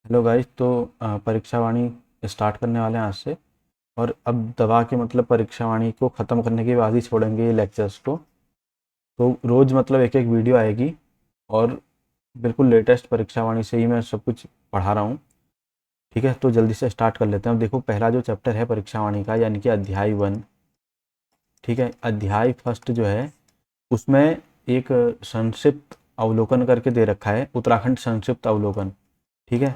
Hello guys. तो परीक्षा वाणी start करने वाले हैं आज से। और अब दबा के मतलब परीक्षा वाणी को ख़त्म करने के बाद ही छोड़ेंगे ये लेक्चर्स को। तो रोज़ मतलब एक एक वीडियो आएगी। और बिल्कुल लेटेस्ट परीक्षा वाणी से ही मैं सब कुछ पढ़ा रहा हूँ। ठीक है, तो जल्दी से स्टार्ट कर लेते हैं। अब देखो, पहला जो चैप्टर है परीक्षा वाणी का, यानी कि अध्याय 1। ठीक है, अध्याय फर्स्ट जो है उसमें एक संक्षिप्त अवलोकन करके दे रखा है, उत्तराखंड संक्षिप्त अवलोकन। ठीक है,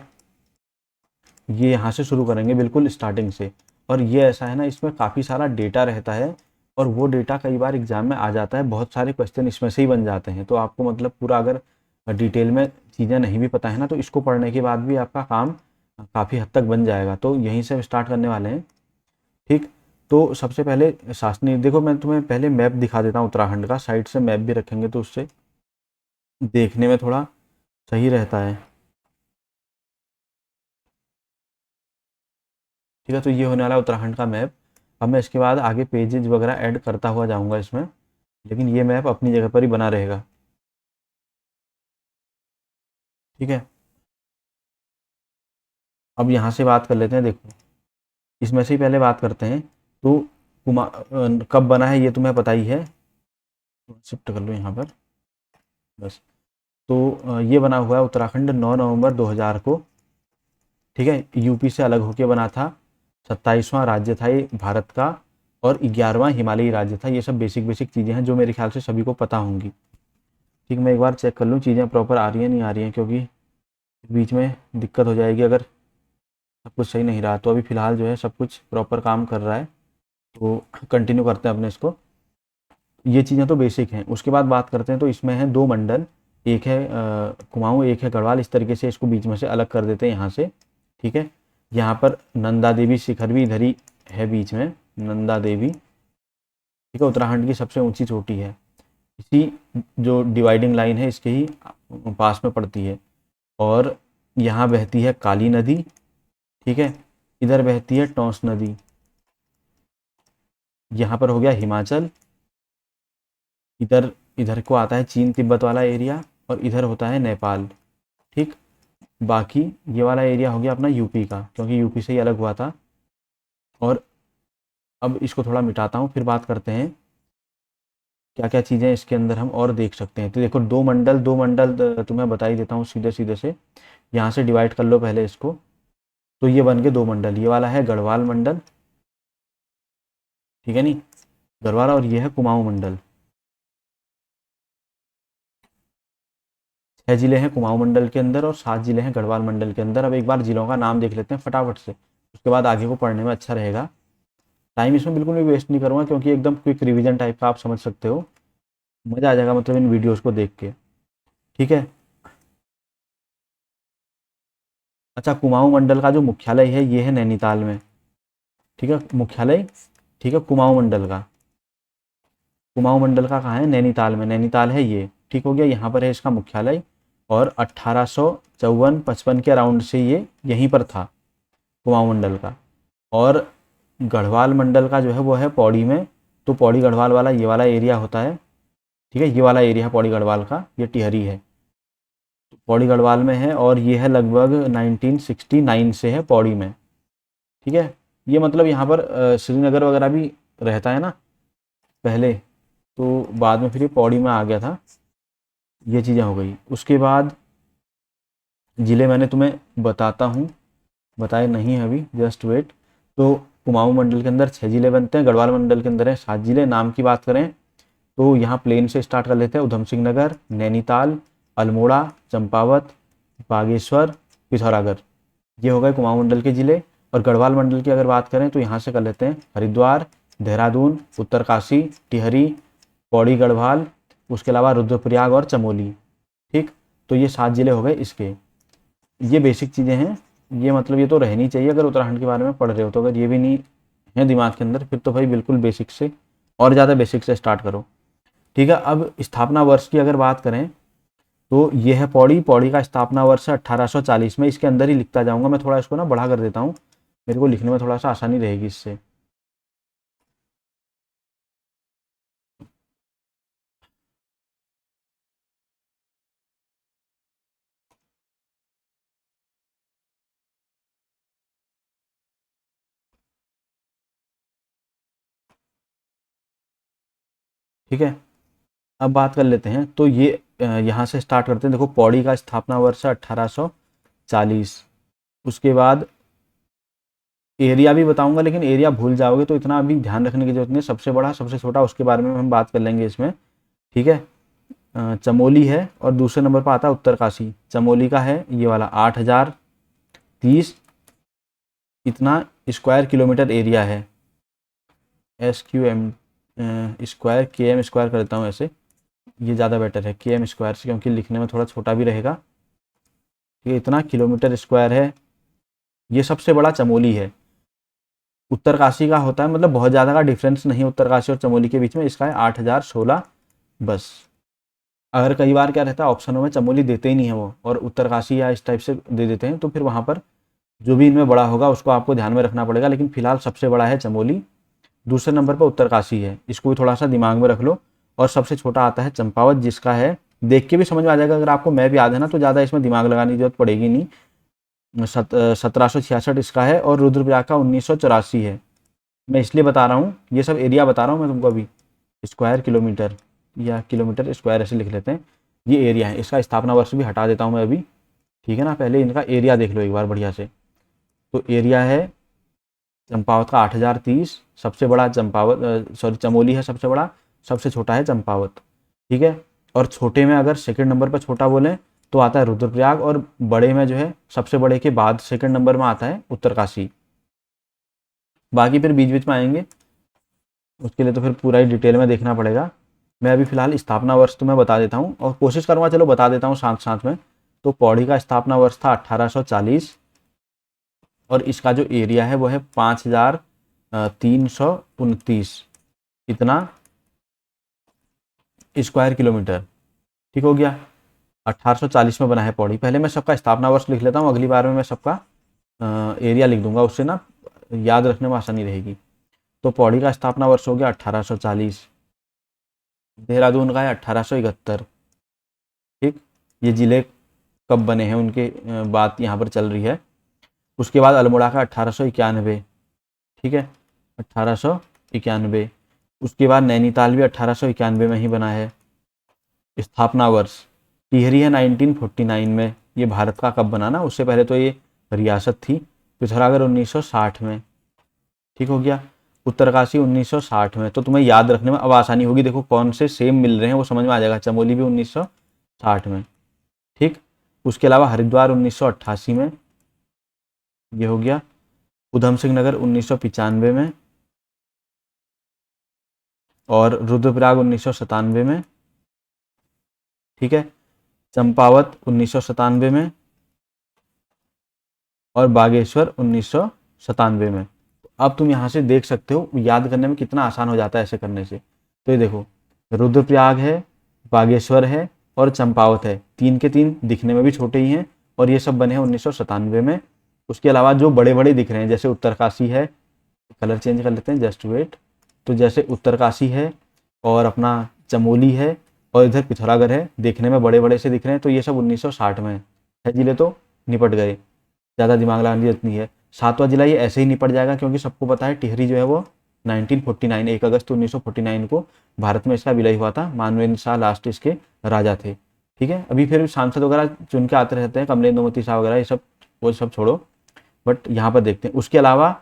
ये यहाँ से शुरू करेंगे बिल्कुल स्टार्टिंग से। और ये ऐसा है ना, इसमें काफ़ी सारा डेटा रहता है। और वो डेटा कई बार एग्जाम में आ जाता है, बहुत सारे क्वेश्चन इसमें से ही बन जाते हैं। तो आपको मतलब पूरा अगर डिटेल में चीज़ें नहीं भी पता है ना, तो इसको पढ़ने के बाद भी आपका काम काफ़ी हद तक बन जाएगा। तो यहीं से स्टार्ट करने वाले हैं। ठीक, तो सबसे पहले शासनीय, देखो मैं तुम्हें पहले मैप दिखा देता हूँ उत्तराखंड का। साइड से मैप भी रखेंगे तो उससे देखने में थोड़ा सही रहता है। ठीक है, तो ये होने वाला है उत्तराखंड का मैप। अब मैं इसके बाद आगे पेजेज वगैरह ऐड करता हुआ जाऊंगा इसमें, लेकिन ये मैप अपनी जगह पर ही बना रहेगा। ठीक है, अब यहाँ से बात कर लेते हैं। देखो, इसमें से ही पहले बात करते हैं। तो कब बना है ये तुम्हें पता ही है। शिफ्ट कर लो यहाँ पर, बस। तो ये बना हुआ है उत्तराखंड 9 नवंबर 2000 को। ठीक है, यूपी से अलग होके बना था। 27वां राज्य था ये भारत का। और 11वां हिमालयी राज्य था। ये सब बेसिक बेसिक चीज़ें हैं जो मेरे ख्याल से सभी को पता होंगी। ठीक, मैं एक बार चेक कर लूँ चीज़ें प्रॉपर आ रही हैं नहीं आ रही हैं, क्योंकि बीच में दिक्कत हो जाएगी अगर सब कुछ सही नहीं रहा। तो अभी फ़िलहाल जो है सब कुछ प्रॉपर काम कर रहा है। तो कंटिन्यू करते हैं अपने इसको। ये चीज़ें तो बेसिक हैं। उसके बाद बात करते हैं, तो इसमें है 2 मंडल। एक है कुमाऊँ, एक है गढ़वाल। इस तरीके से इसको बीच में से अलग कर देते हैं यहाँ से। ठीक है, यहाँ पर नंदा देवी शिखर भी इधर ही है बीच में, नंदा देवी। ठीक है, उत्तराखंड की सबसे ऊँची चोटी है। इसी जो डिवाइडिंग लाइन है इसके ही पास में पड़ती है। और यहाँ बहती है काली नदी। ठीक है, इधर बहती है टोंस नदी। यहाँ पर हो गया हिमाचल। इधर इधर को आता है चीन तिब्बत वाला एरिया। और इधर होता है नेपाल। ठीक, बाकी ये वाला एरिया हो गया अपना यूपी का, क्योंकि यूपी से ही अलग हुआ था। और अब इसको थोड़ा मिटाता हूँ, फिर बात करते हैं क्या क्या चीज़ें इसके अंदर हम और देख सकते हैं। तो देखो, 2 मंडल तुम्हें बता ही देता हूँ सीधे सीधे से। यहाँ से डिवाइड कर लो पहले इसको। तो ये बन गए 2 मंडल। ये वाला है गढ़वाल मंडल। ठीक है नहीं, गढ़वाल। और ये है कुमाऊं मंडल। 6 जिले हैं कुमाऊं मंडल के अंदर और 7 जिले हैं गढ़वाल मंडल के अंदर। अब एक बार जिलों का नाम देख लेते हैं फटाफट से, उसके बाद आगे को पढ़ने में अच्छा रहेगा। टाइम इसमें बिल्कुल भी वेस्ट नहीं करूँगा, क्योंकि एकदम क्विक रिवीजन टाइप का आप समझ सकते हो। मज़ा आ जाएगा मतलब इन वीडियोज़ को देख के। ठीक है, अच्छा, कुमाऊं मंडल का जो मुख्यालय है ये है नैनीताल में। ठीक है, मुख्यालय। ठीक है, कुमाऊं मंडल का, कुमाऊं मंडल का कहाँ है, नैनीताल में। नैनीताल है ये। ठीक हो गया, यहाँ पर है इसका मुख्यालय। और 1854-55 के अराउंड से ये यहीं पर था, कुमाऊं मंडल का। और गढ़वाल मंडल का जो है वो है पौड़ी में। तो पौड़ी गढ़वाल वाला ये वाला एरिया होता है। ठीक है, ये वाला एरिया है पौड़ी गढ़वाल का, ये टिहरी है। पौड़ी गढ़वाल में है और ये है लगभग 1969 से है पौड़ी में। ठीक है, ये मतलब यहाँ पर श्रीनगर वगैरह भी रहता है ना पहले, तो बाद में फिर ये पौड़ी में आ गया था। ये चीज़ें हो गई। उसके बाद ज़िले मैंने तुम्हें बताता हूँ, बताए नहीं है अभी, जस्ट वेट। तो कुमाऊं मंडल के अंदर 6 जिले बनते हैं, गढ़वाल मंडल के अंदर है 7 जिले। नाम की बात करें तो यहाँ प्लेन से स्टार्ट कर लेते हैं। उधम सिंह नगर, नैनीताल, अल्मोड़ा, चंपावत, बागेश्वर, पिथौरागढ़। ये हो गए कुमाऊं मंडल के ज़िले। और गढ़वाल मंडल की अगर बात करें तो यहाँ से कर लेते हैं हरिद्वार, देहरादून, उत्तरकाशी, टिहरी, पौड़ी गढ़वाल, उसके अलावा रुद्रप्रयाग और चमोली। ठीक, तो ये 7 जिले हो गए इसके। ये बेसिक चीज़ें हैं। ये मतलब ये तो रहनी चाहिए अगर उत्तराखंड के बारे में पढ़ रहे हो। तो अगर ये भी नहीं है दिमाग के अंदर, फिर तो भाई बिल्कुल बेसिक से और ज़्यादा बेसिक से स्टार्ट करो। ठीक है, अब स्थापना वर्ष की अगर बात करें तो ये है पौड़ी। पौड़ी का स्थापना वर्ष है 1840 में। इसके अंदर ही लिखता जाऊंगा मैं, थोड़ा इसको ना बड़ा कर देता हूँ, मेरे को लिखने में थोड़ा सा आसानी रहेगी इससे। ठीक है, अब बात कर लेते हैं। तो ये यहाँ से स्टार्ट करते हैं। देखो पौड़ी का स्थापना वर्ष है 1840। उसके बाद एरिया भी बताऊंगा, लेकिन एरिया भूल जाओगे तो इतना अभी ध्यान रखने की जरूरत नहीं है। सबसे बड़ा सबसे छोटा उसके बारे में हम बात कर लेंगे इसमें। ठीक है, चमोली है और दूसरे नंबर पर आता है उत्तरकाशी। चमोली का है ये वाला 8030 इतना स्क्वायर किलोमीटर एरिया है। SQM स्क्वायर KM स्क्वायर कर देता हूँ ऐसे, ये ज़्यादा बेटर है KM स्क्वायर से, क्योंकि लिखने में थोड़ा छोटा भी रहेगा। ये इतना किलोमीटर स्क्वायर है। ये सबसे बड़ा चमोली है। उत्तरकाशी का होता है, मतलब बहुत ज़्यादा का डिफरेंस नहीं है उत्तरकाशी और चमोली के बीच में। इसका है 8016 बस। अगर कई बार क्या रहता है ऑप्शनों में चमोली देते ही नहीं है वो, और उत्तरकाशी या इस टाइप से दे देते हैं, तो फिर वहाँ पर जो भी इनमें बड़ा होगा उसको आपको ध्यान में रखना पड़ेगा। लेकिन फिलहाल सबसे बड़ा है चमोली, दूसरे नंबर पर उत्तरकाशी है। इसको भी थोड़ा सा दिमाग में रख लो। और सबसे छोटा आता है चंपावत, जिसका है देख के भी समझ में आ जाएगा। अगर आपको मैप याद है ना तो ज़्यादा इसमें दिमाग लगाने की जरूरत पड़ेगी नहीं। 1766 इसका है और रुद्रप्रयाग का 1984 है। मैं इसलिए बता रहा हूँ, ये सब एरिया बता रहा हूँ मैं तुमको अभी। स्क्वायर किलोमीटर या किलोमीटर स्क्वायर ऐसे लिख लेते हैं। ये एरिया है। इसका स्थापना वर्ष भी हटा देता हूँ मैं अभी। ठीक है ना, पहले इनका एरिया देख लो एक बार बढ़िया से। तो एरिया है चंपावत का 8030, सबसे बड़ा चंपावत सॉरी चमोली है सबसे बड़ा, सबसे छोटा है चंपावत। ठीक है, और छोटे में अगर सेकंड नंबर पर छोटा बोलें तो आता है रुद्रप्रयाग, और बड़े में जो है सबसे बड़े के बाद सेकंड नंबर में आता है उत्तरकाशी। बाकी फिर बीच बीच में आएंगे, उसके लिए तो फिर पूरा ही डिटेल में देखना पड़ेगा। मैं अभी फिलहाल स्थापना वर्ष तो मैं बता देता हूँ, और कोशिश करूँगा चलो बता देता हूँ साथ साथ में। तो पौड़ी का स्थापना वर्ष था 1840, और इसका जो एरिया है वो है 5329 इतना स्क्वायर किलोमीटर। ठीक हो गया, 1840 में बना है पौड़ी। पहले मैं सबका स्थापना वर्ष लिख लेता हूँ, अगली बार में मैं सबका एरिया लिख दूंगा, उससे ना याद रखने में आसानी रहेगी। तो पौड़ी का स्थापना वर्ष हो गया 1840, देहरादून का है 1871। ठीक, ये जिले कब बने हैं उनके बात यहाँ पर चल रही है। उसके बाद अल्मोड़ा का 1891। ठीक है, 1891। उसके बाद नैनीताल भी 1891 में ही बना है। स्थापना वर्ष टिहरी है 1949 में। ये भारत का कब बना ना, उससे पहले तो ये रियासत थी। पिथौरागढ़ 1960 में। ठीक हो गया, उत्तरकाशी 1960 में। तो तुम्हें याद रखने में अब आसानी होगी। देखो कौन से सेम मिल रहे हैं वो समझ में आ जाएगा। चमोली भी 1960 में। ठीक, उसके अलावा हरिद्वार 1988 में, ये हो गया। उधम सिंह नगर 1995 में, और रुद्रप्रयाग 1997 में। ठीक है, चंपावत 1997 में, और बागेश्वर 1997 में। अब तुम यहाँ से देख सकते हो याद करने में कितना आसान हो जाता है ऐसे करने से। तो ये देखो, रुद्रप्रयाग है, बागेश्वर है और चंपावत है। तीन के तीन दिखने में भी छोटे ही हैं, और ये सब बने हैं 1997 में। उसके अलावा जो बड़े बड़े दिख रहे हैं, जैसे उत्तरकाशी है, कलर चेंज कर लेते हैं जस्ट वेट। तो जैसे उत्तरकाशी है और अपना चमोली है और इधर पिथौरागढ़ है, देखने में बड़े बड़े से दिख रहे हैं, तो ये सब 1960 में है जिले, तो निपट गए। ज़्यादा दिमाग लगाने की जरूरत नहीं है। सातवां जिला ये ऐसे ही निपट जाएगा, क्योंकि सबको पता है टिहरी जो है वो 1949 1 अगस्त 1949 को भारत में इसका विलय हुआ था। मानवेंद्र शाह लास्ट इसके राजा थे। ठीक है, अभी फिर सांसद वगैरह चुन के आते रहते हैं, कमलेंद्र मोती शाह वगैरह, ये सब वो सब छोड़ो, बट यहाँ पर देखते हैं। उसके अलावा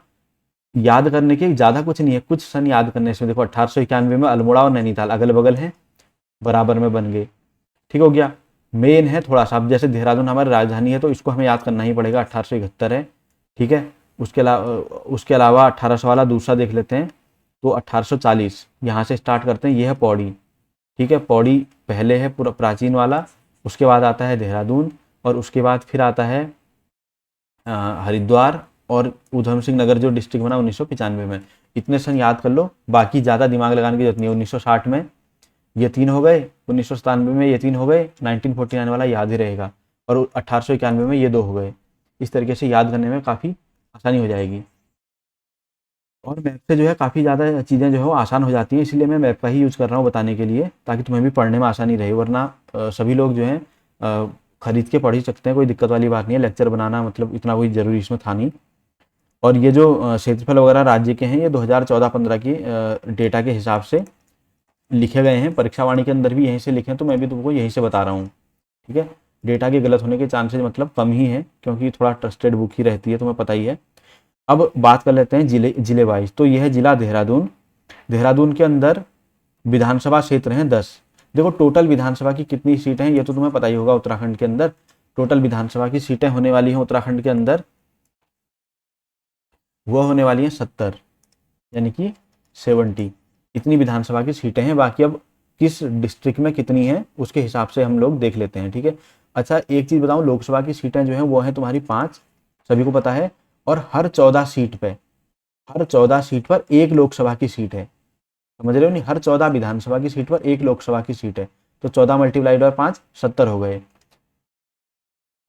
याद करने के ज़्यादा कुछ नहीं है, कुछ सन याद करने से। देखो 1891 में अल्मोड़ा और नैनीताल अगल बगल हैं, बराबर में बन गए। ठीक हो गया, मेन है थोड़ा सा। अब जैसे देहरादून हमारी राजधानी है तो इसको हमें याद करना ही पड़ेगा, 1871 है। ठीक है, उसके अलावा 1800 वाला दूसरा देख लेते हैं। तो 1840 यहाँ से स्टार्ट करते हैं, ये है पौड़ी। ठीक है, पौड़ी पहले है पूरा प्राचीन वाला, उसके बाद आता है देहरादून, और उसके बाद फिर आता है हरिद्वार और उधम सिंह नगर जो डिस्ट्रिक्ट बना 1995 में। इतने सन याद कर लो, बाकी ज़्यादा दिमाग लगाने की जरूरत नहीं है। 1960 में ये तीन हो गए, 1997 में ये तीन हो गए, 1949 वाला याद ही रहेगा, और 1891 में ये दो हो गए। इस तरीके से याद करने में काफ़ी आसानी हो जाएगी, और मैप से जो है काफ़ी ज़्यादा चीज़ें जो है वो आसान हो जाती हैं। इसलिए मैं मैप का ही यूज़ कर रहा हूँ बताने के लिए, ताकि तुम्हें भी पढ़ने में आसानी रहे। वरना सभी लोग जो हैं खरीद के पढ़ ही सकते हैं, कोई दिक्कत वाली बात नहीं है। लेक्चर बनाना मतलब इतना कोई ज़रूरी इसमें था नहीं। और ये जो क्षेत्रफल वगैरह राज्य के हैं, ये 2014-15 की डेटा के हिसाब से लिखे गए हैं, परीक्षा वाणी के अंदर भी यहीं से लिखे हैं, तो मैं भी तुमको यहीं से बता रहा हूँ। ठीक है, डेटा के गलत होने के चांसेस मतलब कम ही है, क्योंकि थोड़ा ट्रस्टेड बुक ही रहती है, तुम्हें पता ही है। अब बात कर लेते हैं जिले वाइज। तो यह है जिला देहरादून। देहरादून के अंदर विधानसभा क्षेत्र हैं 10। देखो टोटल विधानसभा की कितनी सीटें हैं ये तो तुम्हें पता ही होगा। उत्तराखंड के अंदर टोटल विधानसभा की सीटें होने वाली हैं उत्तराखंड के अंदर, वो होने वाली हैं 70, यानी कि 70। इतनी विधानसभा की सीटें हैं। बाकी अब किस डिस्ट्रिक्ट में कितनी है उसके हिसाब से हम लोग देख लेते हैं। ठीक है, अच्छा एक चीज़ बताऊं, लोकसभा की सीटें जो हैं वो हैं तुम्हारी 5, सभी को पता है। और हर 14 सीट पर एक लोकसभा की सीट है, समझ रहे हो नहीं, हर 14 विधानसभा की सीट पर एक लोकसभा की सीट है। तो 14 मल्टीप्लाइड बाय 5 70 हो गए।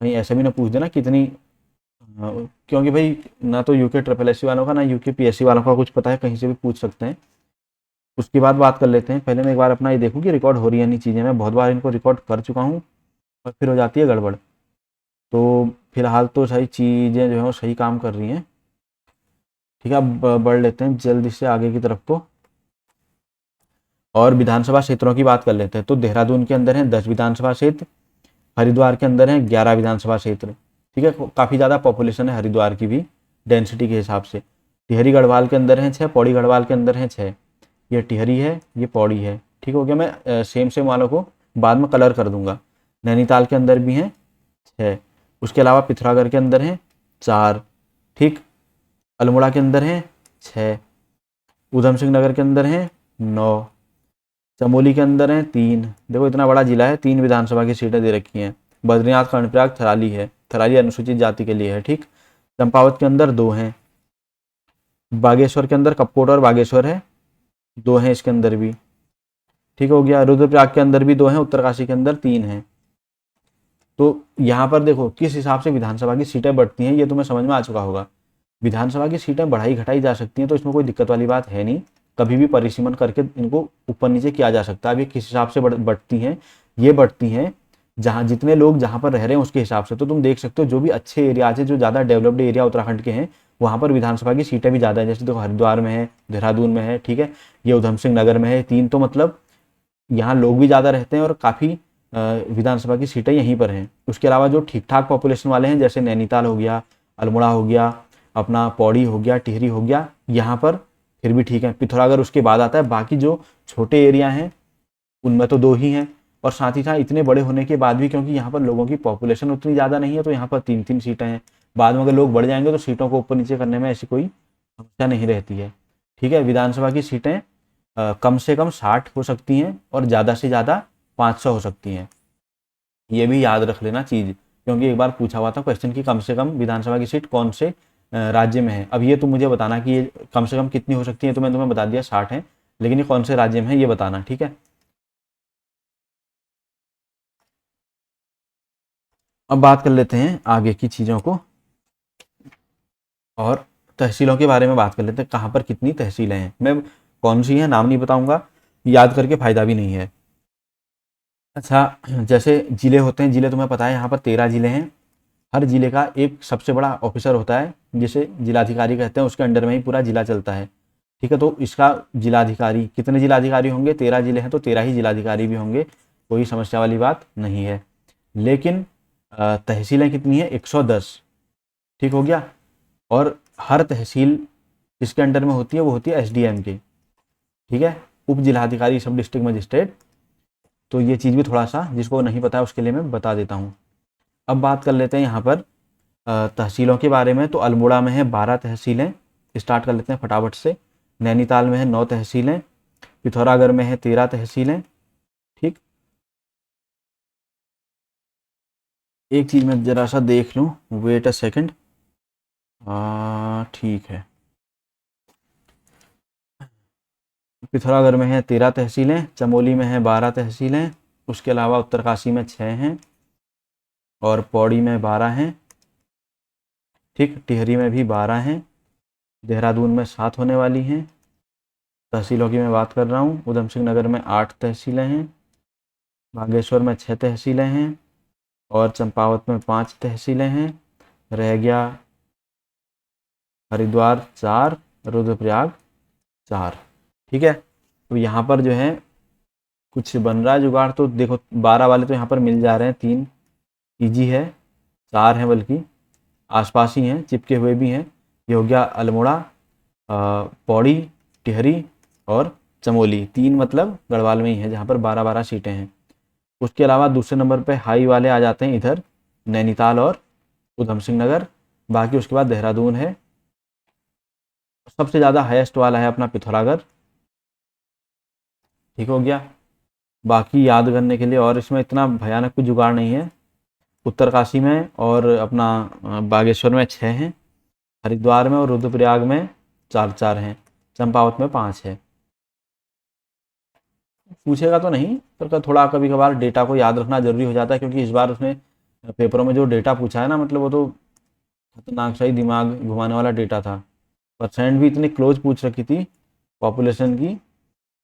कहीं ऐसा भी ना पूछ देना कितनी, क्योंकि भाई ना तो यूके ट्रिपल एस वालों का ना यूके पीएससी वालों का कुछ पता है, कहीं से भी पूछ सकते हैं। उसके बाद बात कर लेते हैं। पहले मैं एक बार अपना ये देखूँ कि रिकॉर्ड हो रही है नहीं चीज़ें, मैं बहुत बार इनको रिकॉर्ड कर चुका हूँ और फिर हो जाती है गड़बड़। तो फिलहाल तो सही चीज़ें जो है वो सही काम कर रही हैं। ठीक है, अब बढ़ लेते हैं जल्दी से आगे की तरफ को और विधानसभा क्षेत्रों की बात कर लेते हैं। तो देहरादून के अंदर है 10 विधानसभा क्षेत्र, हरिद्वार के अंदर है 11 विधानसभा क्षेत्र। ठीक है, काफ़ी ज़्यादा पॉपुलेशन है हरिद्वार की भी डेंसिटी के हिसाब से। टिहरी गढ़वाल के अंदर है 6, पौड़ी गढ़वाल के अंदर है 6। ये टिहरी है, ये पौड़ी है। ठीक हो गया, मैं सेम सेम वालों को बाद में कलर कर दूंगा। नैनीताल के अंदर भी हैं 6, उसके अलावा पिथौरागढ़ के अंदर हैं 4। ठीक, अल्मोड़ा के अंदर हैं 6, ऊधम सिंह नगर के अंदर हैं 9, चमोली के अंदर हैं 3। देखो इतना बड़ा जिला है, 3 विधानसभा की सीटें दे रखी हैं। बद्रीनाथ कर्णप्रयाग थराली है, थराली अनुसूचित जाति के लिए है। ठीक, चंपावत के अंदर 2 हैं, बागेश्वर के अंदर कपकोट और बागेश्वर है, 2 हैं इसके अंदर भी। ठीक हो गया, रुद्रप्रयाग के अंदर भी 2 हैं, उत्तरकाशी के अंदर 3 हैं। तो यहाँ पर देखो किस हिसाब से विधानसभा की सीटें बढ़ती हैं ये तुम्हें समझ में आ चुका होगा। विधानसभा की सीटें बढ़ाई घटाई जा सकती हैं, तो इसमें कोई दिक्कत वाली बात है नहीं। कभी भी परिसीमन करके इनको ऊपर नीचे किया जा सकता है। अब ये किस हिसाब से बढ़ती हैं, ये बढ़ती हैं जहाँ जितने लोग जहाँ पर रह रहे हैं उसके हिसाब से। तो तुम देख सकते हो जो भी अच्छे एरियाज है, जो ज़्यादा डेवलप्ड एरिया उत्तराखंड के हैं, वहाँ पर विधानसभा की सीटें भी ज़्यादा है। जैसे देखो हरिद्वार में है, देहरादून में है, ठीक है, ये ऊधम सिंह नगर में है 3। तो मतलब यहाँ लोग भी ज़्यादा रहते हैं और काफ़ी विधानसभा की सीटें यहीं पर हैं। उसके अलावा जो ठीक ठाक पॉपुलेशन वाले हैं, जैसे नैनीताल हो गया, अल्मोड़ा हो गया, अपना पौड़ी हो गया, टिहरी हो गया, यहाँ पर फिर भी ठीक है। पिथौरागढ़ उसके बाद आता है। बाकी जो छोटे एरिया हैं उनमें तो 2 ही हैं। और साथ ही साथ इतने बड़े होने के बाद भी, क्योंकि यहाँ पर लोगों की पॉपुलेशन उतनी ज़्यादा नहीं है, तो यहाँ पर 3-3 सीटें हैं। बाद में अगर लोग बढ़ जाएंगे तो सीटों को ऊपर नीचे करने में ऐसी कोई समस्या नहीं रहती है। ठीक है, विधानसभा की सीटें कम से कम 60 हो सकती हैं और ज़्यादा से ज़्यादा 500 हो सकती हैं। ये भी याद रख लेना चीज़, क्योंकि एक बार पूछा हुआ था क्वेश्चन की कम से कम विधानसभा की सीट कौन से राज्य में है। अब ये तुम मुझे बताना कि ये कम से कम कितनी हो सकती है। तो मैंने तुम्हें बता दिया 60 है, लेकिन ये कौन से राज्य में है ये बताना। ठीक है, अब बात कर लेते हैं आगे की चीज़ों को और तहसीलों के बारे में बात कर लेते हैं। कहाँ पर कितनी तहसीलें हैं, मैं कौन सी है नाम नहीं बताऊंगा, याद करके फ़ायदा भी नहीं है। अच्छा, जैसे ज़िले होते हैं, ज़िले तुम्हें पता है यहाँ पर 13 ज़िले हैं। हर ज़िले का एक सबसे बड़ा ऑफिसर होता है जिसे जिलाधिकारी कहते हैं, उसके अंडर में ही पूरा ज़िला चलता है। ठीक है, तो इसका जिलाधिकारी, कितने जिलाधिकारी होंगे, 13 ज़िले हैं तो 13 ही जिलाधिकारी भी होंगे, कोई समस्या वाली बात नहीं है। लेकिन तहसीलें कितनी है, 110। ठीक हो गया, और हर तहसील इसके अंडर में होती है वो होती है एसडीएम के। ठीक है, उप जिलाधिकारी, सब डिस्ट्रिक्ट मजिस्ट्रेट। तो ये चीज़ भी थोड़ा सा जिसको नहीं पता है उसके लिए मैं बता देता हूँ। अब बात कर लेते हैं यहाँ पर तहसीलों के बारे में। तो अल्मोड़ा में है 12 तहसीलें, स्टार्ट कर लेते हैं फटाफट से। नैनीताल में है 9 तहसीलें, पिथौरागढ़ में है 13 तहसीलें। ठीक, एक चीज़ मैं ज़रा सा देख लूँ, वेट अ सेकंड। ठीक है, पिथौरागढ़ में है 13 तहसीलें, चमोली में है 12 तहसीलें, उसके अलावा उत्तरकाशी में 6 हैं और पौड़ी में 12 हैं। ठीक, टिहरी में भी 12 हैं, देहरादून में 7 होने वाली हैं। तहसीलों की मैं बात कर रहा हूँ, ऊधम सिंह नगर में 8 तहसीलें हैं, बागेश्वर में 6 तहसीलें हैं और चंपावत में 5 तहसीलें हैं। रह गया हरिद्वार 4, रुद्रप्रयाग 4। ठीक है, तो यहाँ पर जो है कुछ बन रहा है जुगाड़। तो देखो 12 वाले तो यहाँ पर मिल जा रहे हैं, 3 ईजी है, 4 हैं बल्कि आसपास ही हैं, चिपके हुए भी हैं। ये हो गया अल्मोड़ा, पौड़ी, टिहरी और चमोली। 3 मतलब गढ़वाल में ही है जहाँ पर 12-12 सीटें हैं। उसके अलावा दूसरे नंबर पे हाई वाले आ जाते हैं इधर नैनीताल और उधम सिंह नगर। बाकी उसके बाद देहरादून है। सबसे ज़्यादा हाईएस्ट वाला है अपना पिथौरागढ़। ठीक हो गया। बाकी याद करने के लिए और इसमें इतना भयानक कुछ जुगाड़ नहीं है। उत्तरकाशी में और अपना बागेश्वर में 6 हैं, हरिद्वार में और रुद्रप्रयाग में 4-4 हैं, चंपावत में 5 है। पूछेगा तो नहीं, पर थोड़ा कभी कभार डेटा को याद रखना जरूरी हो जाता है, क्योंकि इस बार उसने पेपरों में जो डेटा पूछा है ना, मतलब वो तो खतरनाक सा ही दिमाग घुमाने वाला डेटा था। परसेंट भी इतनी क्लोज पूछ रखी थी पॉपुलेशन की,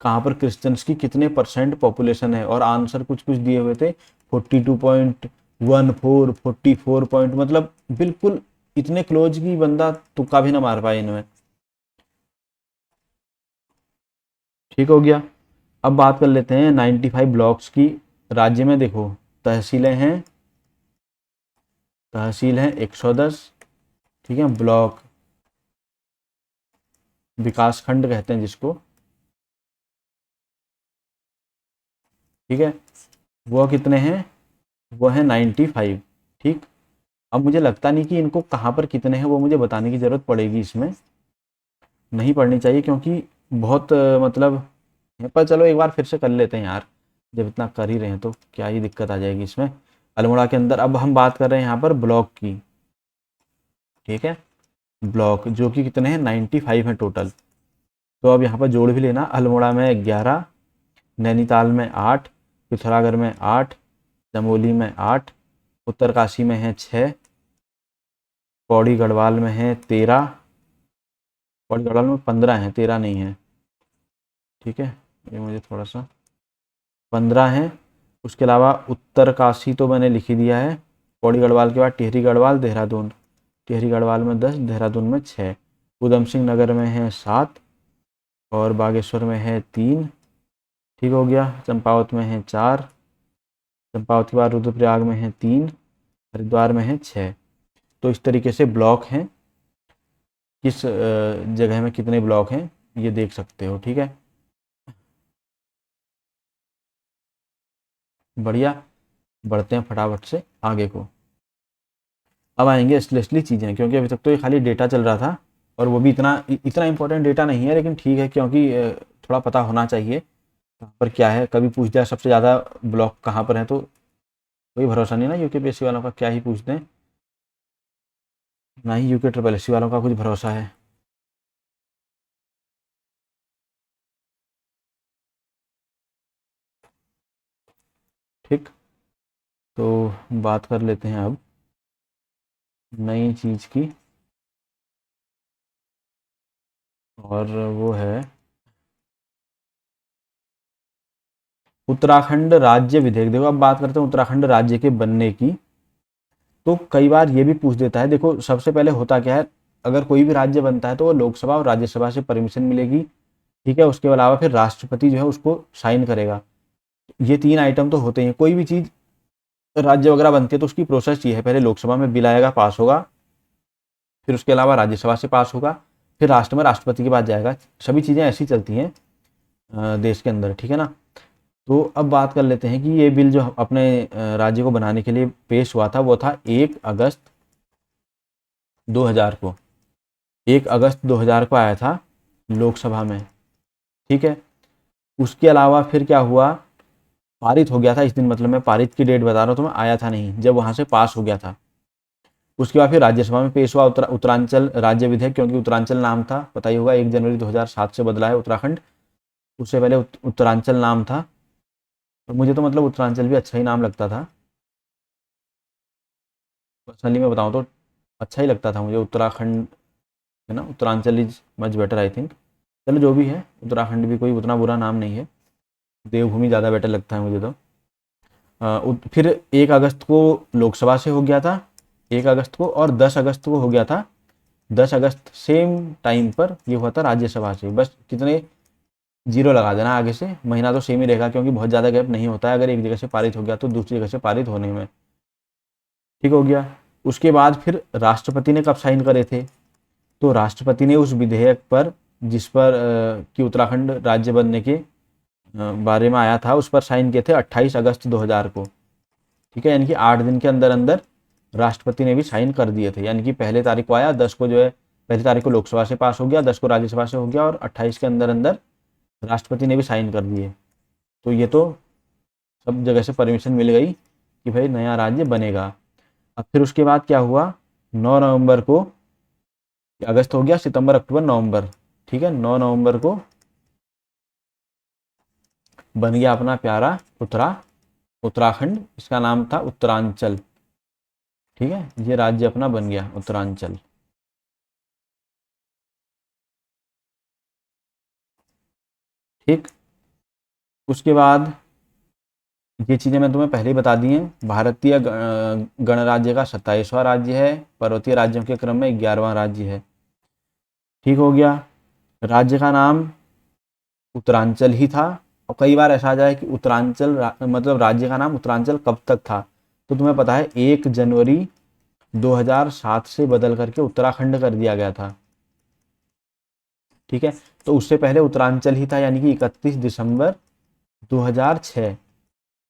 कहाँ पर क्रिश्चियंस की कितने परसेंट पॉपुलेशन है, और आंसर कुछ कुछ दिए हुए थे 42.14, 44 पॉइंट, मतलब बिल्कुल इतने क्लोज की बंदा तुक्का भी ना मार पाए इनमें। ठीक हो गया। अब बात कर लेते हैं 95 ब्लॉक्स की। राज्य में देखो तहसीलें हैं, तहसील हैं 110, ठीक है। ब्लॉक विकास खंड कहते हैं जिसको, ठीक है। वो कितने हैं, वो है 95। ठीक। अब मुझे लगता नहीं कि इनको कहाँ पर कितने हैं वो मुझे बताने की ज़रूरत पड़ेगी, इसमें नहीं पड़नी चाहिए, क्योंकि बहुत मतलब है। पर चलो एक बार फिर से कर लेते हैं यार, जब इतना कर ही रहे हैं तो क्या ही दिक्कत आ जाएगी इसमें। अल्मोड़ा के अंदर अब हम बात कर रहे हैं यहाँ पर ब्लॉक की, ठीक है। ब्लॉक जो कि कितने हैं, 95 हैं टोटल। तो अब यहाँ पर जोड़ भी लेना, अल्मोड़ा में 11, नैनीताल में 8, पिथौरागढ़ में 8, चमोली में 8, उत्तरकाशी में है 6, पौड़ी गढ़वाल में है 13, पौड़ी गढ़वाल में 15 हैं, 13 नहीं है, ठीक है। ये मुझे थोड़ा सा 15 हैं। उसके अलावा उत्तरकाशी तो मैंने लिख ही दिया है। पौड़ी गढ़वाल के बाद टिहरी गढ़वाल, देहरादून, टिहरी गढ़वाल में 10, देहरादून में 6, उधम सिंह नगर में है 7 और बागेश्वर में है 3। ठीक हो गया। चंपावत में है 4, चंपावत के बाद रुद्रप्रयाग में है 3, हरिद्वार में है 6। तो इस तरीके से ब्लॉक हैं, किस जगह में कितने ब्लॉक हैं ये देख सकते हो, ठीक है। बढ़िया, बढ़ते हैं फटाफट से आगे को। अब आएंगे असली चीज़ें, क्योंकि अभी तक तो ये खाली डेटा चल रहा था, और वो भी इतना इतना इंपॉर्टेंट डेटा नहीं है, लेकिन ठीक है, क्योंकि थोड़ा पता होना चाहिए कहाँ पर क्या है। कभी पूछ दिया सबसे ज़्यादा ब्लॉक कहाँ पर है, तो कोई भरोसा नहीं ना यूकेपीएससी वालों का, क्या ही पूछ दें। ना ही यूके ट्रिपल एस सी वालों का कुछ भरोसा है। ठीक। तो बात कर लेते हैं अब नई चीज़ की, और वो है उत्तराखंड राज्य विधेयक। देखो अब बात करते हैं उत्तराखंड राज्य के बनने की। तो कई बार ये भी पूछ देता है, देखो सबसे पहले होता क्या है, अगर कोई भी राज्य बनता है तो वो लोकसभा और राज्यसभा से परमिशन मिलेगी, ठीक है। उसके अलावा फिर राष्ट्रपति जो है उसको साइन करेगा। ये 3 आइटम तो होते हैं। कोई भी चीज़ राज्य वगैरह बनती है तो उसकी प्रोसेस ये है, पहले लोकसभा में बिल आएगा, पास होगा, फिर उसके अलावा राज्यसभा से पास होगा, फिर राष्ट्र में राष्ट्रपति के पास जाएगा। सभी चीज़ें ऐसी चलती हैं देश के अंदर, ठीक है ना। तो अब बात कर लेते हैं कि ये बिल जो अपने राज्य को बनाने के लिए पेश हुआ था, वो था 1 अगस्त 2000 को। 1 अगस्त 2000 को आया था लोकसभा में, ठीक है। उसके अलावा फिर क्या हुआ, पारित हो गया था इस दिन, मतलब मैं पारित की डेट बता रहा हूँ, तो मैं आया था नहीं, जब वहाँ से पास हो गया था। उसके बाद फिर राज्यसभा में पेश हुआ उत्तरांचल राज्य विधेयक, क्योंकि उत्तरांचल नाम था, पता ही होगा 1 जनवरी 2007 से बदला है उत्तराखंड। उससे पहले उत्तरांचल नाम था, और मुझे तो मतलब उत्तरांचल भी अच्छा ही नाम लगता था। पर्सनली मैं बताऊँ तो अच्छा ही लगता था मुझे उत्तराखंड, है ना। Uttaranchal is much better I think. चलो जो भी है, उत्तराखंड भी कोई उतना बुरा नाम नहीं है। देवभूमि ज़्यादा बेटर लगता है मुझे तो। फिर 1 अगस्त को लोकसभा से हो गया था, 1 अगस्त को, और 10 अगस्त को हो गया था। 10 अगस्त सेम टाइम पर ये हुआ था राज्यसभा से। बस कितने जीरो लगा देना आगे से, महीना तो सेम ही रहेगा क्योंकि बहुत ज़्यादा गैप नहीं होता है अगर एक जगह से पारित हो गया तो दूसरी जगह से पारित होने में। ठीक हो गया। उसके बाद फिर राष्ट्रपति ने कब साइन करे थे, तो राष्ट्रपति ने उस विधेयक पर जिस पर कि उत्तराखंड राज्य बनने के बारे में आया था उस पर साइन किए थे 28 अगस्त 2000 को। ठीक है, यानी कि 8 दिन के अंदर अंदर राष्ट्रपति ने भी साइन कर दिए थे, यानी कि पहले तारीख को आया, 10 को जो है पहली तारीख को लोकसभा से पास हो गया, 10 को राज्यसभा से हो गया और 28 के अंदर अंदर राष्ट्रपति ने भी साइन कर दिए। तो ये तो सब जगह से परमिशन मिल गई कि भाई नया राज्य बनेगा। अब फिर उसके बाद क्या हुआ, 9 नवंबर को, अगस्त हो गया, सितंबर, अक्टूबर, नवंबर, ठीक है, 9 नवंबर को बन गया अपना प्यारा उत्तराखंड। इसका नाम था उत्तरांचल। ठीक है, ये राज्य अपना बन गया उत्तरांचल। ठीक, उसके बाद ये चीज़ें मैं तुम्हें पहले ही बता दी हैं। भारतीय गणराज्य का 27वां राज्य है, पर्वतीय राज्यों के क्रम में 11वां राज्य है। ठीक हो गया। राज्य का नाम उत्तरांचल ही था, और कई बार ऐसा आ जाए कि उत्तरांचल मतलब राज्य का नाम उत्तरांचल कब तक था, तो तुम्हें पता है 1 जनवरी 2007 से बदल करके उत्तराखंड कर दिया गया था। ठीक है, तो उससे पहले उत्तरांचल ही था, यानी कि 31 दिसंबर 2006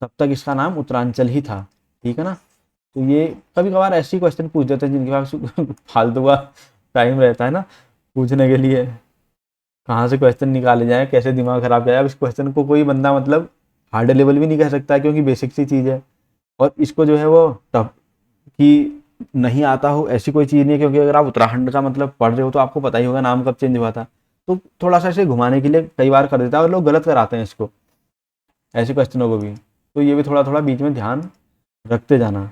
तब तक इसका नाम उत्तरांचल ही था। ठीक है ना। तो ये कभी कभार ऐसे क्वेश्चन पूछ देते हैं जिनके पास फालतू का टाइम रहता है ना पूछने के लिए, कहाँ से क्वेश्चन निकाले जाए, कैसे दिमाग खराब किया जाए। अब इस क्वेश्चन को कोई बंदा मतलब हार्ड लेवल भी नहीं कह सकता क्योंकि बेसिक सी चीज़ है, और इसको जो है वो टफ कि नहीं आता हो ऐसी कोई चीज़ नहीं है, क्योंकि अगर आप उत्तराखंड का मतलब पढ़ रहे हो तो आपको पता ही होगा नाम कब चेंज हुआ था। तो थोड़ा सा इसे घुमाने के लिए कई बार कर देता है और लोग गलत कराते हैं इसको, ऐसे क्वेश्चनों को भी। तो ये भी थोड़ा थोड़ा बीच में ध्यान रखते जाना।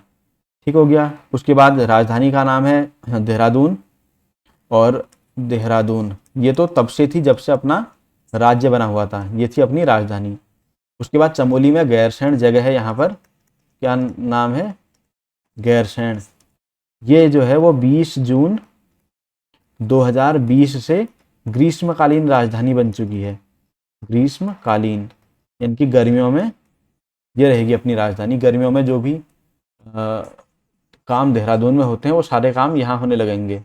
ठीक हो गया। उसके बाद राजधानी का नाम है देहरादून, और देहरादून ये तो तब से थी जब से अपना राज्य बना हुआ था, ये थी अपनी राजधानी। उसके बाद चमोली में गैरसैंण जगह है, यहाँ पर क्या नाम है, गैरसैंण। ये जो है वो 20 जून 2020 से ग्रीष्मकालीन राजधानी बन चुकी है। ग्रीष्मकालीन यानी कि गर्मियों में ये रहेगी अपनी राजधानी। गर्मियों में जो भी काम देहरादून में होते हैं वो सारे काम यहाँ होने लगेंगे।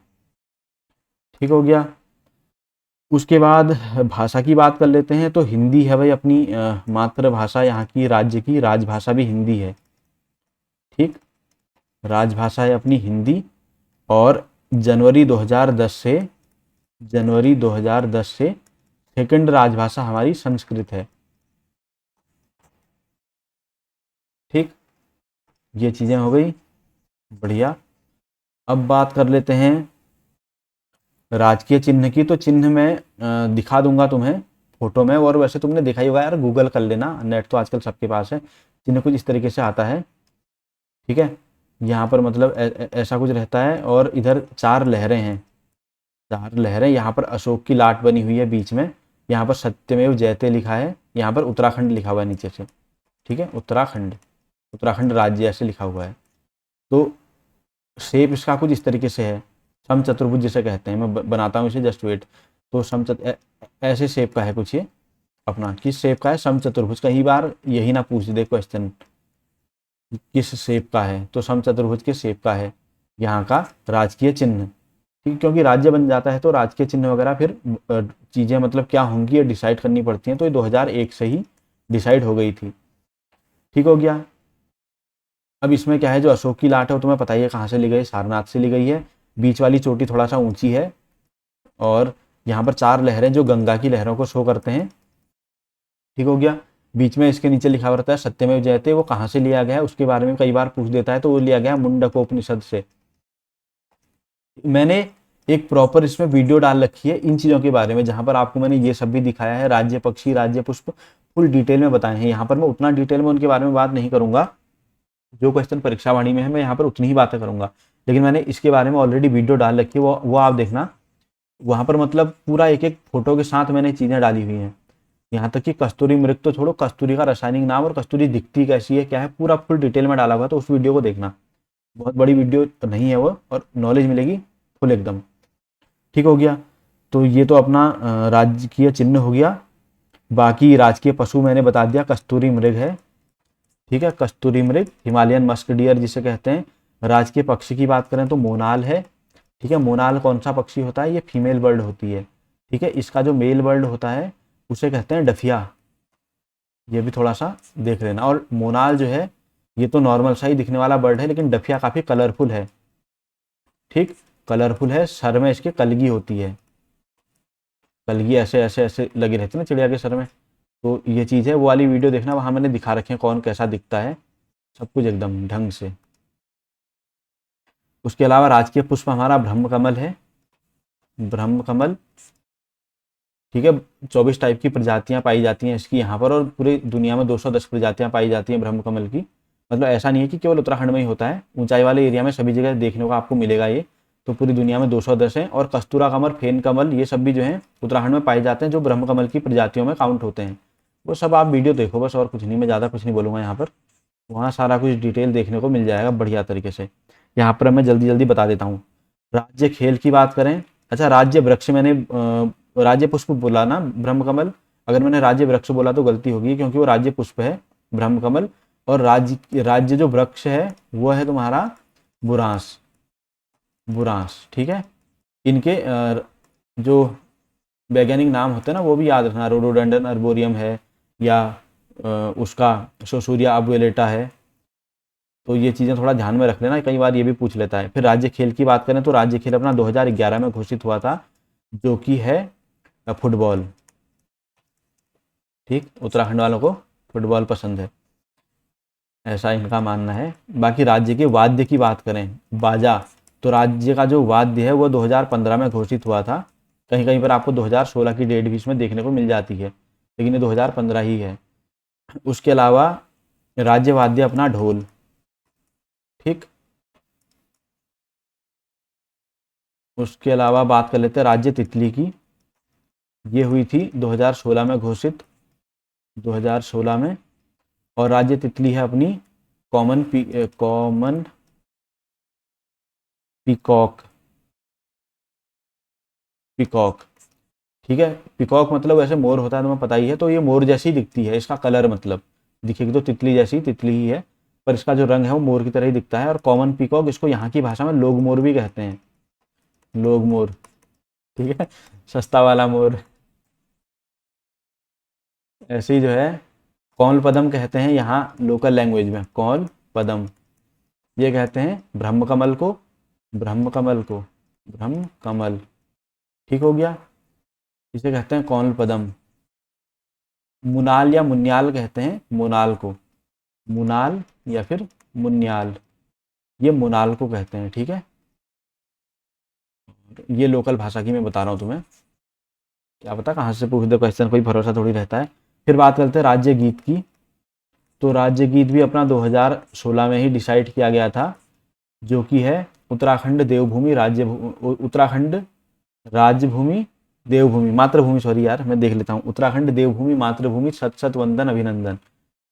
ठीक हो गया। उसके बाद भाषा की बात कर लेते हैं, तो हिंदी है भाई अपनी मातृभाषा, यहाँ की राज्य की राजभाषा भी हिंदी है। ठीक, राजभाषा है अपनी हिंदी, और जनवरी 2010 से सेकंड राजभाषा हमारी संस्कृत है। ठीक, ये चीज़ें हो गई, बढ़िया। अब बात कर लेते हैं राजकीय चिन्ह की। तो चिन्ह मैं दिखा दूंगा तुम्हें फोटो में, और वैसे तुमने देखा ही होगा यार, गूगल कर लेना, नेट तो आजकल सबके पास है। चिन्ह कुछ इस तरीके से आता है। ठीक है, यहाँ पर मतलब ऐसा कुछ रहता है, और इधर 4 लहरें हैं, 4 लहरें। यहाँ पर अशोक की लाट बनी हुई है बीच में, यहाँ पर सत्यमेव जयते लिखा है, यहाँ पर उत्तराखंड लिखा हुआ है नीचे से। ठीक है, उत्तराखंड राज्य ऐसे लिखा हुआ है। तो शेप इसका कुछ इस तरीके से है, समचतुर्भुज जिसे कहते हैं। मैं बनाता हूँ इसे, जस्ट वेट। तो ऐसे शेप का है कुछ ये अपना। किस शेप का है, समचतुर्भुज। कई बार यही ना पूछ दे क्वेश्चन किस शेप का है, तो समचतुर्भुज के शेप का है यहाँ का राजकीय चिन्ह। ठीक, क्योंकि राज्य बन जाता है तो राजकीय चिन्ह वगैरह फिर चीज़ें मतलब क्या होंगी ये डिसाइड करनी पड़ती हैं, तो ये 2001 से ही डिसाइड हो गई थी। ठीक हो गया। अब इसमें क्या है, जो अशोक की लाट है वो तुम्हें पता ही है कहाँ से ली गई, सारनाथ से ली गई है। बीच वाली चोटी थोड़ा सा ऊंची है, और यहाँ पर 4 लहरें जो गंगा की लहरों को शो करते हैं। ठीक हो गया। बीच में इसके नीचे लिखा हुआ रहता है सत्यमेव जयते, वो कहाँ से लिया गया है उसके बारे में कई बार पूछ देता है, तो वो लिया गया मुंडकोपनिषद से। मैंने एक प्रॉपर इसमें वीडियो डाल रखी है इन चीज़ों के बारे में, जहाँ पर आपको मैंने ये सब भी दिखाया है, राज्य पक्षी, राज्य पुष्प फुल डिटेल में बताए हैं। यहाँ पर मैं उतना डिटेल में उनके बारे में बात नहीं करूँगा, जो क्वेश्चन परीक्षा वाणी में है मैं यहाँ पर उतनी ही बातें करूँगा, लेकिन मैंने इसके बारे में ऑलरेडी वीडियो डाल रखी है, वो आप देखना। वहाँ पर मतलब पूरा एक एक फोटो के साथ मैंने चीज़ें डाली हुई हैं, यहाँ तक कि कस्तूरी मृग तो छोड़ो, कस्तूरी का रासायनिक नाम और कस्तूरी दिखती कैसी है क्या है, पूरा फुल डिटेल में डाला हुआ है। तो उस वीडियो को देखना, बहुत बड़ी वीडियो तो नहीं है वो, और नॉलेज मिलेगी फुल एकदम। ठीक हो गया। तो ये तो अपना राजकीय चिन्ह हो गया। बाकी राजकीय पशु मैंने बता दिया, कस्तूरी मृग है, ठीक है, कस्तूरी मृग, हिमालयन मस्क डियर जिसे कहते हैं। राजकीय पक्षी की बात करें तो मोनाल है, ठीक है। मोनाल कौन सा पक्षी होता है? ये फीमेल बर्ड होती है, ठीक है। इसका जो मेल बर्ड होता है उसे कहते हैं डफिया, ये भी थोड़ा सा देख लेना। और मोनाल जो है ये तो नॉर्मल सा ही दिखने वाला बर्ड है, लेकिन डफिया काफ़ी कलरफुल है, ठीक, कलरफुल है। सर में इसके कलगी होती है, कलगी ऐसे ऐसे ऐसे लगी रहती है ना चिड़िया के सर में। तो ये चीज़ है, वो वाली वीडियो देखना, वहाँ मैंने दिखा रखे हैं कौन कैसा दिखता है, सब कुछ एकदम ढंग से। उसके अलावा राजकीय पुष्प हमारा ब्रह्म कमल है, ब्रह्म कमल, ठीक है। 24 टाइप की प्रजातियां पाई जाती हैं इसकी यहाँ पर, और पूरी दुनिया में 210 प्रजातियां पाई जाती हैं ब्रह्म कमल की। मतलब ऐसा नहीं है कि केवल उत्तराखंड में ही होता है, ऊंचाई वाले एरिया में सभी जगह देखने को आपको मिलेगा ये। तो पूरी दुनिया में 210 है। और कस्तूरा कमल, फेन कमल, ये सब भी जो है उत्तराखंड में पाए जाते हैं, जो ब्रह्म कमल की प्रजातियों में काउंट होते हैं। वो सब आप वीडियो देखो बस, और कुछ नहीं, मैं ज़्यादा कुछ नहीं बोलूँगा यहाँ पर, वहाँ सारा कुछ डिटेल देखने को मिल जाएगा बढ़िया तरीके से। यहाँ पर मैं जल्दी जल्दी बता देता हूँ। राज्य खेल की बात करें, अच्छा राज्य वृक्ष मैंने राज्य पुष्प बोला ना ब्रह्म कमल, अगर मैंने राज्य वृक्ष बोला तो गलती होगी, क्योंकि वो राज्य पुष्प है ब्रह्म कमल। और राज्य जो वृक्ष है वो है तुम्हारा बुरांस, बुरांस, ठीक है। इनके जो वैज्ञानिक नाम होते हैं ना वो भी याद रखना, रोडोडेंड्रन अर्बोरियम है, या उसका सोसूरिया अबुएलेटा है। तो ये चीज़ें थोड़ा ध्यान में रख लेना, कई बार ये भी पूछ लेता है। फिर राज्य खेल की बात करें तो राज्य खेल अपना 2011 में घोषित हुआ था, जो कि है फुटबॉल, ठीक। उत्तराखंड वालों को फुटबॉल पसंद है, ऐसा इनका मानना है। बाकी राज्य के वाद्य की बात करें, बाजा, तो राज्य का जो वाद्य है वो 2015 में घोषित हुआ था। कहीं कहीं पर आपको 2016 की डेट भी इसमें देखने को मिल जाती है, लेकिन ये 2015 ही है। उसके अलावा राज्य वाद्य अपना ढोल, ठीक। उसके अलावा बात कर लेते हैं राज्य तितली की, ये हुई थी 2016 में घोषित, 2016 में। और राज्य तितली है अपनी कॉमन पीकॉक, पीकॉक, ठीक है। पीकॉक मतलब वैसे मोर होता है, तुम्हें पता ही है, तो ये मोर जैसी दिखती है, इसका कलर मतलब दिखेगी तो तितली जैसी तितली ही है, पर इसका जो रंग है वो मोर की तरह ही दिखता है। और कॉमन पीकॉक, इसको यहाँ की भाषा में लोग मोर भी कहते हैं, लोग मोर, ठीक है, सस्ता वाला मोर। ऐसे ही जो है कौल पदम कहते हैं यहाँ लोकल लैंग्वेज में, कौल पदम, ये कहते हैं ब्रह्म कमल को, ब्रह्म कमल को, ब्रह्म कमल, ठीक हो गया। इसे कहते हैं कौल पदम। मुनाल या मुन्याल कहते हैं मुनाल को, मुनाल या फिर मुन्याल, ये मुनाल को कहते हैं, ठीक है। ये लोकल भाषा की मैं बता रहा हूँ तुम्हें, क्या पता कहाँ से पूछ दे क्वेश्चन, कोई भरोसा थोड़ी रहता है। फिर बात करते हैं राज्य गीत की, तो राज्य गीत भी अपना 2016 में ही डिसाइड किया गया था, जो कि है उत्तराखंड देवभूमि राज्य, उत्तराखंड राज्यभूमि देवभूमि मातृभूमि, सॉरी यार मैं देख लेता हूँ, उत्तराखंड देवभूमि मातृभूमि सत सत वंदन अभिनंदन,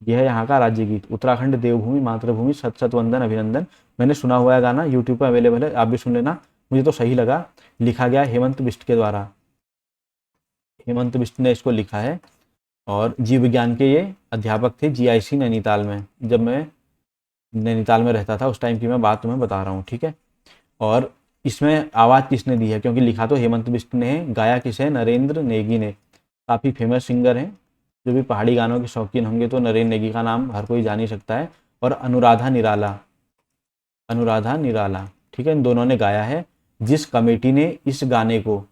यह है यहाँ का राज्य गीत, उत्तराखंड देवभूमि मातृभूमि सत सत वंदन अभिनंदन। मैंने सुना हुआ है गाना, यूट्यूब पर अवेलेबल है, आप भी सुन लेना, मुझे तो सही लगा। लिखा गया हेमंत बिष्ट के द्वारा, हेमंत बिष्ट ने इसको लिखा है। और जीव विज्ञान के ये अध्यापक थे जीआईसी नैनीताल में, जब मैं नैनीताल में रहता था उस टाइम की मैं बात तुम्हें बता रहा हूँ, ठीक है। और इसमें आवाज़ किसने दी है, क्योंकि लिखा तो हेमंत बिष्ट ने है, गाया किसे, नरेंद्र नेगी ने, काफ़ी फेमस सिंगर हैं, जो भी पहाड़ी गानों के शौकीन होंगे तो नरेंद्र नेगी का नाम हर कोई जान ही सकता है। और अनुराधा निराला, अनुराधा निराला, ठीक है, इन दोनों ने गाया है। जिस कमेटी ने इस गाने को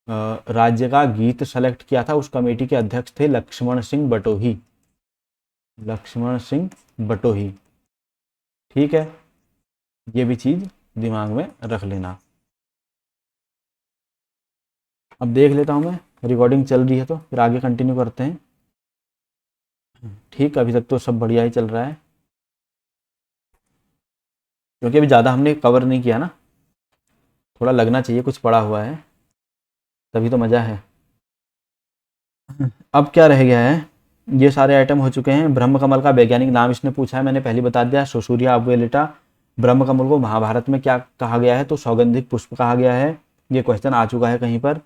राज्य का गीत सेलेक्ट किया था, उस कमेटी के अध्यक्ष थे लक्ष्मण सिंह बटोही, लक्ष्मण सिंह बटोही, ठीक है। ये भी चीज़ दिमाग में रख लेना। अब देख लेता हूँ मैं, रिकॉर्डिंग चल रही है तो फिर आगे कंटिन्यू करते हैं, ठीक। अभी तक तो सब बढ़िया ही चल रहा है, क्योंकि अभी ज़्यादा हमने कवर नहीं किया ना, थोड़ा लगना चाहिए कुछ पड़ा हुआ है, तभी तो मज़ा है। अब क्या रह गया है, ये सारे आइटम हो चुके हैं। ब्रह्म कमल का वैज्ञानिक नाम इसने पूछा है, मैंने पहले बता दिया, सोसूरिया अबुएलेटा। ब्रह्म कमल को महाभारत में क्या कहा गया है, तो सौगंधिक पुष्प कहा गया है, ये क्वेश्चन आ चुका है कहीं पर।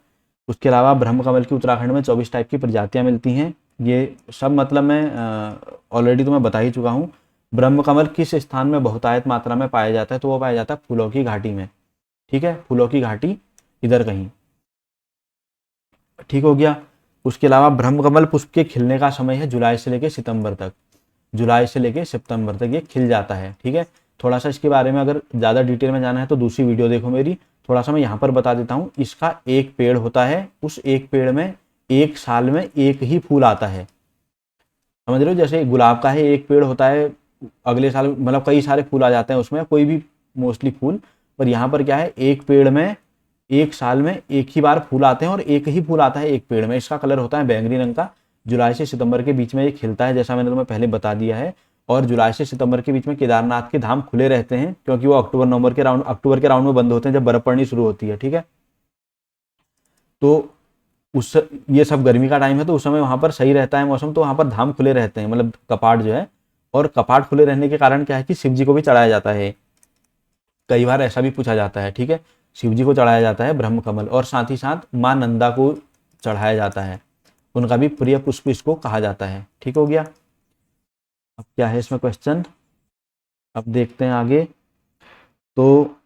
उसके अलावा ब्रह्म कमल की उत्तराखंड में 24 टाइप की प्रजातियां मिलती हैं। ये सब मतलब मैं ऑलरेडी तुम्हें बता ही चुका हूँ। ब्रह्म कमल किस स्थान में बहुतायत मात्रा में पाया जाता है, तो वो पाया जाता है फूलों की घाटी में। ठीक है, फूलों की घाटी इधर कहीं। ठीक हो गया। उसके अलावा ब्रह्म कमल पुष्प के खिलने का समय है जुलाई से लेकर सितंबर तक। जुलाई से लेकर सितंबर तक ये खिल जाता है। ठीक है, थोड़ा सा इसके बारे में अगर ज़्यादा डिटेल में जाना है तो दूसरी वीडियो देखो मेरी। थोड़ा सा मैं यहाँ पर बता देता हूँ। इसका एक पेड़ होता है, उस एक पेड़ में एक साल में एक ही फूल आता है। समझ रहे हो, जैसे गुलाब का है एक पेड़ होता है, अगले साल मतलब कई सारे फूल आ जाते हैं उसमें, कोई भी मोस्टली फूल। पर यहाँ पर क्या है, एक पेड़ में एक साल में एक ही बार फूल आते हैं और एक ही फूल आता है एक पेड़ में। इसका कलर होता है बैंगनी रंग का। जुलाई से सितंबर के बीच में ये खिलता है, जैसा मैंने तुम्हें पहले बता दिया है। और जुलाई से सितंबर के बीच में केदारनाथ के धाम खुले रहते हैं, क्योंकि वो अक्टूबर के राउंड में बंद होते हैं जब बर्फ पड़नी शुरू होती है। ठीक है, तो उस ये सब गर्मी का टाइम है तो उस समय वहाँ पर सही रहता है मौसम, तो वहाँ पर धाम खुले रहते हैं, मतलब कपाट जो है। और कपाट खुले रहने के कारण क्या है कि शिव जी को भी चढ़ाया जाता है। कई बार ऐसा भी पूछा जाता है। ठीक है, शिव जी को चढ़ाया जाता है ब्रह्म कमल, और साथ ही साथ माँ नंदा को चढ़ाया जाता है। उनका भी प्रिय पुष्प इसको कहा जाता है। ठीक हो गया। अब क्या है इसमें क्वेश्चन, अब देखते हैं आगे। तो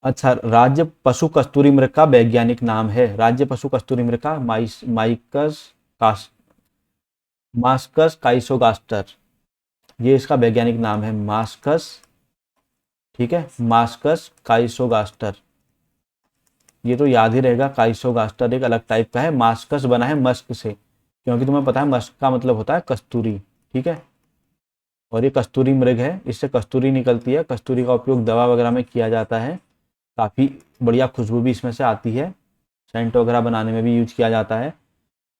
अच्छा, राज्य पशु कस्तूरी मृग का वैज्ञानिक नाम है। राज्य पशु कस्तूरी मृग का मास्कस काइसोगास्टर, ये इसका वैज्ञानिक नाम है, मास्कस। ठीक है, मास्कस काइसोगास्टर, ये तो याद ही रहेगा। काइसोगास्टर एक अलग टाइप का है, मास्कस बना है मस्क से, क्योंकि तुम्हें पता है मस्क का मतलब होता है कस्तूरी। ठीक है, और ये कस्तूरी मृग है, इससे कस्तूरी निकलती है। कस्तूरी का उपयोग दवा वगैरह में किया जाता है, काफ़ी बढ़िया खुशबू भी इसमें से आती है, सेंट वगैरह बनाने में भी यूज किया जाता है।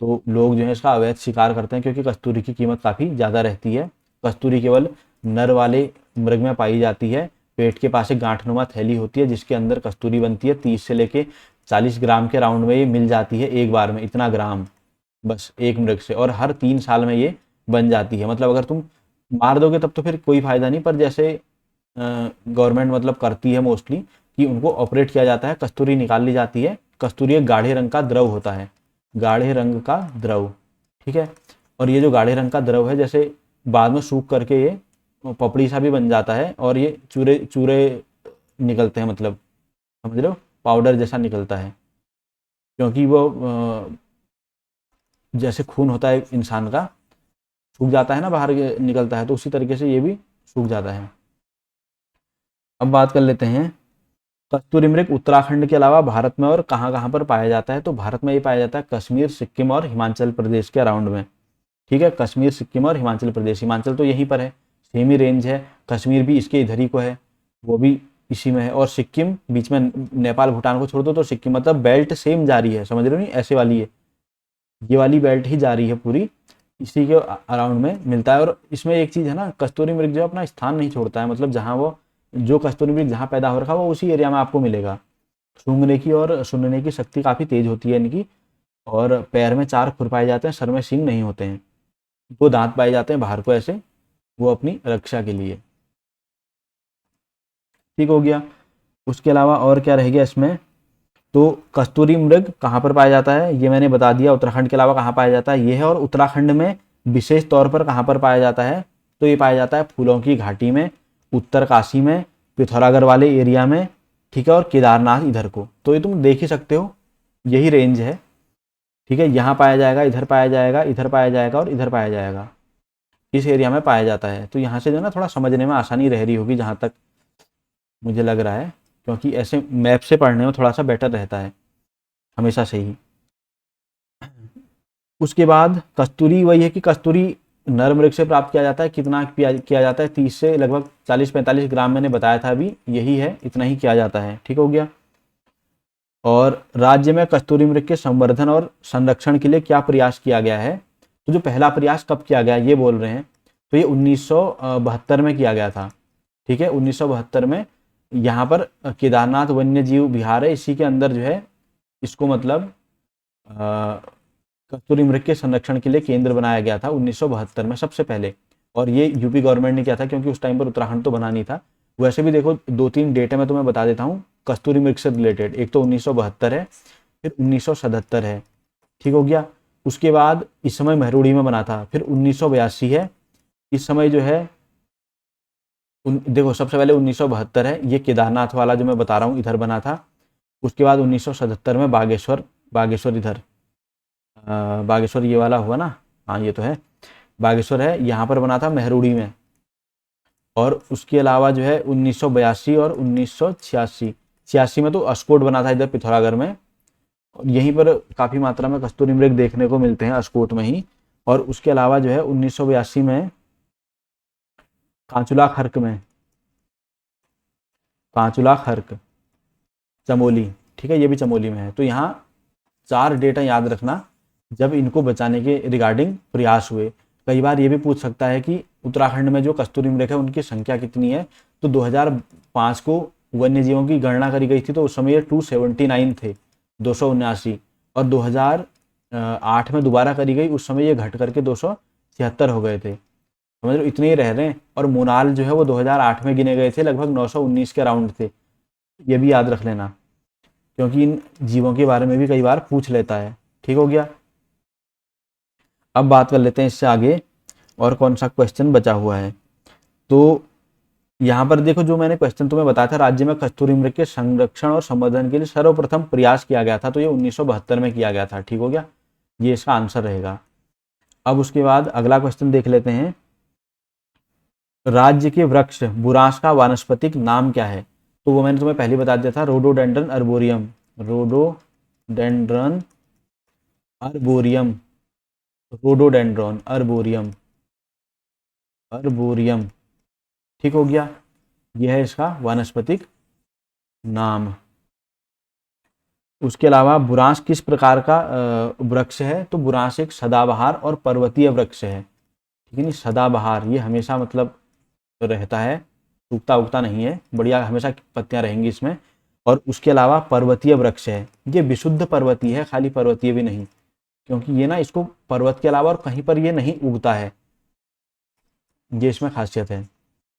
तो लोग जो है इसका अवैध शिकार करते हैं, क्योंकि कस्तूरी की कीमत काफ़ी ज़्यादा रहती है। कस्तूरी केवल नर वाले मृग में पाई जाती है। पेट के पास एक गांठनुमा थैली होती है जिसके अंदर कस्तूरी बनती है। 30 से लेके 40 ग्राम के राउंड में ये मिल जाती है एक बार में, इतना ग्राम बस एक मृग से। और हर 3 साल में ये बन जाती है। मतलब अगर तुम मार दोगे तब तो फिर कोई फायदा नहीं, पर जैसे गवर्नमेंट मतलब करती है मोस्टली कि उनको ऑपरेट किया जाता है, कस्तूरी निकाल ली जाती है। कस्तूरी एक गाढ़े रंग का द्रव होता है, गाढ़े रंग का द्रव। ठीक है, और ये जो गाढ़े रंग का द्रव है, जैसे बाद में सूख करके ये पपड़ी सा भी बन जाता है, और ये चूरे चूरे निकलते हैं, मतलब समझ रहे हो, पाउडर जैसा निकलता है। क्योंकि वो जैसे खून होता है इंसान का, सूख जाता है ना, बाहर निकलता है, तो उसी तरीके से ये भी सूख जाता है। अब बात कर लेते हैं, कस्तूरी मृग उत्तराखंड के अलावा भारत में और कहाँ कहाँ पर पाया जाता है। तो भारत में ये पाया जाता है कश्मीर, सिक्किम और हिमाचल प्रदेश के अराउंड में। ठीक है, कश्मीर, सिक्किम और हिमाचल प्रदेश। हिमाचल तो यहीं पर है, सेम ही रेंज है। कश्मीर भी इसके इधर ही को है, वो भी इसी में है। और सिक्किम बीच में, नेपाल भूटान को छोड़ दो तो सिक्किम, मतलब बेल्ट सेम जा रही है, समझ रहे हो, नहीं ऐसे वाली है, ये वाली बेल्ट ही जा रही है पूरी, इसी के अराउंड में मिलता है। और इसमें एक चीज़ है ना, कस्तूरी मृग जो अपना स्थान नहीं छोड़ता है, मतलब जहाँ वो, जो कस्तूरी मृग जहाँ पैदा हो रखा है वो उसी एरिया में आपको मिलेगा। सूंघने की और सुनने की शक्ति काफ़ी तेज होती है इनकी। और पैर में 4 खुर पाए जाते हैं, सर में सींग नहीं होते हैं। 2 दांत पाए जाते हैं बाहर को ऐसे, वो अपनी रक्षा के लिए। ठीक हो गया। उसके अलावा और क्या रह गया इसमें, तो कस्तूरी मृग कहाँ पर पाया जाता है ये मैंने बता दिया। उत्तराखंड के अलावा कहाँ पाया जाता है ये है। और उत्तराखंड में विशेष तौर पर कहाँ पर पाया जाता है, तो ये पाया जाता है फूलों की घाटी में, उत्तरकाशी में, पिथौरागढ़ वाले एरिया में। ठीक है, और केदारनाथ इधर को। तो ये तुम देख ही सकते हो, यही रेंज है। ठीक है, यहाँ पाया जाएगा, इधर पाया जाएगा, इधर पाया जाएगा और इधर पाया जाएगा, इस एरिया में पाया जाता है। तो यहाँ से जो ना थोड़ा समझने में आसानी रह रही होगी जहाँ तक मुझे लग रहा है, क्योंकि ऐसे मैप से पढ़ने में थोड़ा सा बेटर रहता है हमेशा से ही। उसके बाद कस्तूरी, वही है कि कस्तूरी नर मृग से प्राप्त किया जाता है। कितना किया जाता है, 30 से लगभग 40-45 ग्राम मैंने बताया था अभी, यही है, इतना ही किया जाता है। ठीक हो गया। और राज्य में कस्तूरी मृग के संवर्धन और संरक्षण के लिए क्या प्रयास किया गया है, तो जो पहला प्रयास कब किया गया ये बोल रहे हैं, तो ये 1972 में किया गया था। ठीक है, 1972 में यहाँ पर केदारनाथ वन्य जीव विहार है, इसी के अंदर जो है इसको मतलब कस्तूरी मृग के संरक्षण के लिए केंद्र बनाया गया था 1972 में सबसे पहले। और ये यूपी गवर्नमेंट ने किया था, क्योंकि उस टाइम पर उत्तराखंड तो बना नहीं था। वैसे भी देखो 2-3 डेट मैं तुम्हें बता देता हूँ कस्तूरी मृग से रिलेटेड। एक तो 1972 है, फिर 1977 है, ठीक हो गया। उसके बाद इस समय महरूड़ी में बना था, फिर 1982 है, इस समय जो है देखो सबसे पहले 1972 है, ये केदारनाथ वाला जो मैं बता रहा हूँ इधर बना था। उसके बाद 1977 में बागेश्वर, बागेश्वर इधर बागेश्वर ये वाला हुआ ना, हाँ ये तो है बागेश्वर है, यहाँ पर बना था महरूड़ी में। और उसके अलावा जो है 1982 और 1986, 86 में तो अस्कोट बना था इधर पिथौरागढ़ में, और यहीं पर काफ़ी मात्रा में कस्तूरी मृग देखने को मिलते हैं अस्कोट में ही। और उसके अलावा जो है 1982 में कांचुला खर्क में, कांचुला खर्क चमोली, ठीक है ये भी चमोली में है। तो यहाँ 4 डेटा याद रखना जब इनको बचाने के रिगार्डिंग प्रयास हुए। कई बार ये भी पूछ सकता है कि उत्तराखंड में जो कस्तूरी मृग है उनकी संख्या कितनी है, तो 2005 को वन्य जीवों की गणना करी गई थी, तो उस समय ये 279 थे, 279, और 2008 में दोबारा करी गई, उस समय ये घट करके 276 हो गए थे, समझ लो इतने ही रह रहे हैं। और मोनाल जो है वो 2008 में गिने गए थे, लगभग 919 के अराउंड थे, ये भी याद रख लेना, क्योंकि इन जीवों के बारे में भी कई बार पूछ लेता है, ठीक हो गया। अब बात कर लेते हैं इससे आगे और कौन सा क्वेश्चन बचा हुआ है। तो यहाँ पर देखो जो मैंने क्वेश्चन तुम्हें बताया था, राज्य में कस्तूरी मृग के संरक्षण और संवर्धन के लिए सर्वप्रथम प्रयास किया गया था, तो ये 1972 में किया गया था, ठीक हो गया, ये इसका आंसर रहेगा। अब उसके बाद अगला क्वेश्चन देख लेते हैं, राज्य के वृक्ष बुरांश का वानस्पतिक नाम क्या है, तो वो मैंने तुम्हें पहले बता दिया था, rhododendron arboreum, rhododendron arboreum, rhododendron arboreum, arboreum, ठीक हो गया, यह है इसका वानस्पतिक नाम। उसके अलावा बुरांश किस प्रकार का वृक्ष है, तो बुरांश एक सदाबहार और पर्वतीय वृक्ष है, ठीक है नहीं, सदाबहार ये हमेशा मतलब रहता है, उगता उगता नहीं है, बढ़िया हमेशा पत्तियां रहेंगी इसमें। और उसके अलावा पर्वतीय वृक्ष है, ये विशुद्ध पर्वतीय है, खाली पर्वतीय भी नहीं, क्योंकि ये ना इसको पर्वत के अलावा और कहीं पर ये नहीं उगता है, ये इसमें खासियत है,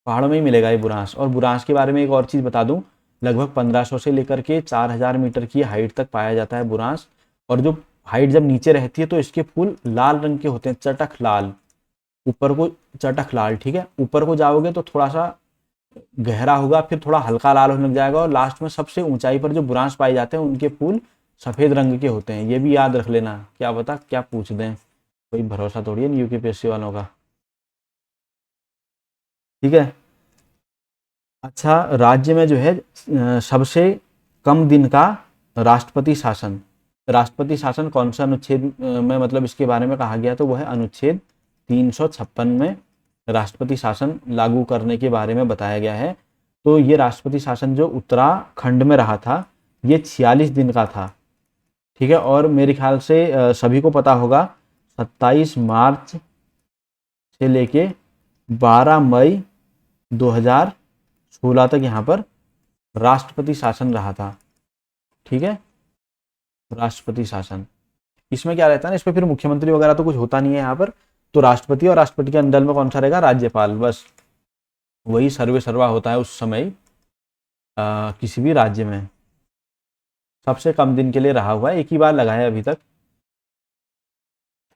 पहाड़ों में ही मिलेगा ये बुरांश। और बुरांश के बारे में एक और चीज़ बता दूं, लगभग 1500 से लेकर के 4000 मीटर की हाइट तक पाया जाता है बुरांश। और जो हाइट जब नीचे रहती है तो इसके फूल लाल रंग के होते हैं, चटक लाल, ऊपर को चटक लाल, ठीक है, ऊपर को जाओगे तो थोड़ा सा गहरा होगा, फिर थोड़ा हल्का लाल होने लग जाएगा, और लास्ट में सबसे ऊंचाई पर जो बुरांश पाए जाते हैं उनके फूल सफ़ेद रंग के होते हैं, ये भी याद रख लेना, क्या पता क्या पूछ दें, कोई भरोसा थोड़ी है यूपीएससी वालों का, ठीक है। अच्छा, राज्य में जो है सबसे कम दिन का राष्ट्रपति शासन, राष्ट्रपति शासन कौन सा अनुच्छेद में मतलब इसके बारे में कहा गया, तो वह है अनुच्छेद 356 में राष्ट्रपति शासन लागू करने के बारे में बताया गया है। तो ये राष्ट्रपति शासन जो उत्तराखंड में रहा था ये 46 दिन का था, ठीक है। और मेरे ख्याल से सभी को पता होगा 27 मार्च से लेके 12 मई 2016 तक यहाँ पर राष्ट्रपति शासन रहा था, ठीक है, राष्ट्रपति शासन। इसमें क्या रहता है ना, इसमें फिर मुख्यमंत्री वगैरह तो कुछ होता नहीं है यहाँ पर, तो राष्ट्रपति और राष्ट्रपति के अंडर में कौन सा रहेगा, राज्यपाल, बस वही सर्वे सर्वा होता है उस समय किसी भी राज्य में। सबसे कम दिन के लिए रहा हुआ है, एक ही बार लगा है अभी तक,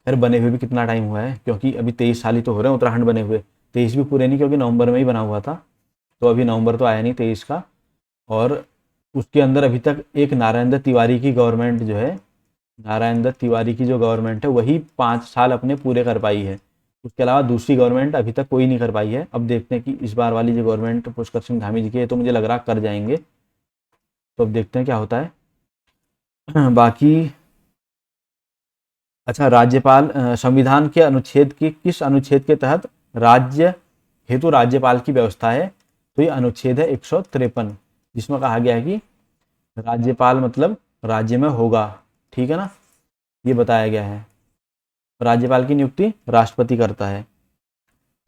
फिर बने हुए भी कितना टाइम हुआ है, क्योंकि अभी 23 साल ही तो हो रहे हैं उत्तराखंड बने हुए, 23 भी पूरे नहीं, क्योंकि नवंबर में ही बना हुआ था, तो अभी नवंबर तो आया नहीं 23 का। और उसके अंदर अभी तक एक नारायण दत्त तिवारी की गवर्नमेंट जो है, नारायण दत्त तिवारी की जो गवर्नमेंट है वही 5 साल अपने पूरे कर पाई है, उसके अलावा दूसरी गवर्नमेंट अभी तक कोई नहीं कर पाई है। अब देखते हैं कि इस बार वाली जो गवर्नमेंट पुष्कर सिंह धामी जी की है तो मुझे लग रहा कर जाएंगे, तो अब देखते हैं क्या होता है। बाकी अच्छा, राज्यपाल संविधान के अनुच्छेद की किस अनुच्छेद के तहत राज्य हेतु राज्यपाल की व्यवस्था है, तो ये अनुच्छेद है 153, जिसमें कहा गया है कि राज्यपाल मतलब राज्य में होगा, ठीक है ना, ये बताया गया है। राज्यपाल की नियुक्ति राष्ट्रपति करता है,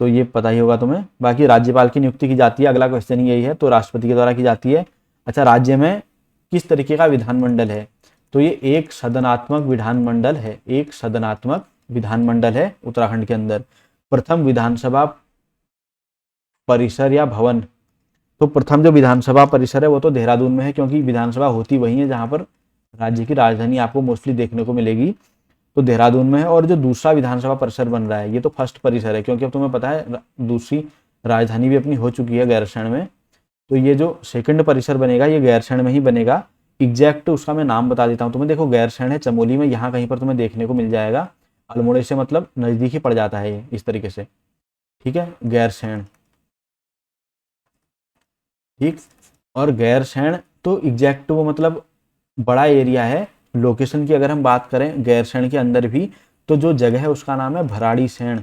तो ये पता ही होगा तुम्हें। बाकी राज्यपाल की नियुक्ति की जाती है, अगला क्वेश्चन यही है, तो राष्ट्रपति के द्वारा की जाती है। अच्छा, राज्य में किस तरीके का विधानमंडल है, तो ये एक सदनात्मक विधानमंडल है, एक सदनात्मक विधानमंडल है उत्तराखंड के अंदर। प्रथम विधानसभा परिसर या भवन, तो प्रथम जो विधानसभा परिसर है वो तो देहरादून में है, क्योंकि विधानसभा होती वही है जहाँ पर राज्य की राजधानी आपको मोस्टली देखने को मिलेगी तो देहरादून में है। और जो दूसरा विधानसभा परिसर बन रहा है ये तो फर्स्ट परिसर है, क्योंकि अब तुम्हें पता है दूसरी राजधानी भी अपनी हो चुकी है गैरसैंण में। तो ये जो सेकंड परिसर बनेगा ये गैरसैंण में ही बनेगा। एग्जैक्ट उसका मैं नाम बता देता हूँ तुम्हें। देखो गैरसैंण है चमोली में, यहाँ कहीं पर तुम्हें देखने को मिल जाएगा। अल्मोड़े से मतलब नज़दीक ही पड़ जाता है ये इस तरीके से, ठीक है, गैरसैंण, ठीक। और गैरसैंण तो एग्जैक्ट वो मतलब बड़ा एरिया है। लोकेशन की अगर हम बात करें गैरसैंण के अंदर भी, तो जो जगह है उसका नाम है भराड़ीसैंण,